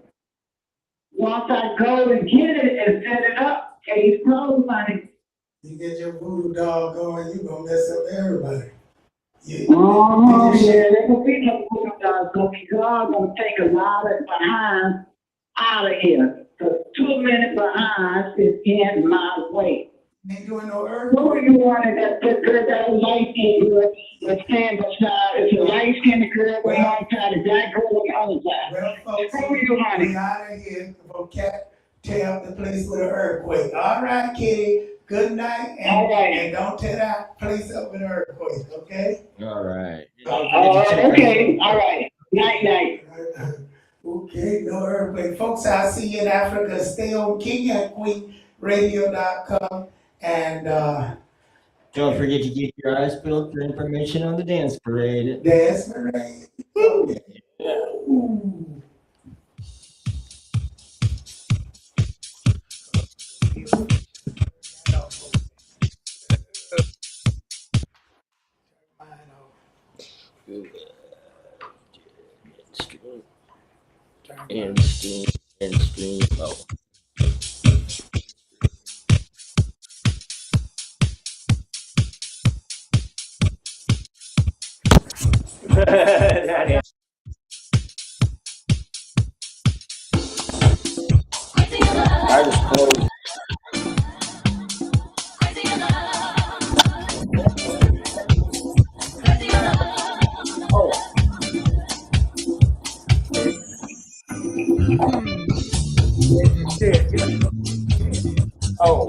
Once I go and get it and set it up, case closed, money. You get your voodoo dog going, you going to mess up everybody. Yeah, there will be no voodoo dog because God going to take a lot of behind out of here. Because too many behind is in my way. Ain't doing no earth. Who are you wanting that light-skinned girl that stand beside? It's a light-skinned girl with long side, a black girl on the other side. Well, folks, who are you honey? We out of here before Cat tear up the place with an earthquake. All right, Kitty. Good night. And, and don't tear that place up with an earthquake, okay? All right. Okay. All right. Night. Okay, no earthquake. Folks, I'll see you in Africa. Stay on KingandQueenRadio.com. And don't forget to keep your eyes peeled for information on the dance parade. Dance parade. Yeah. And stream low. I just closed. Oh.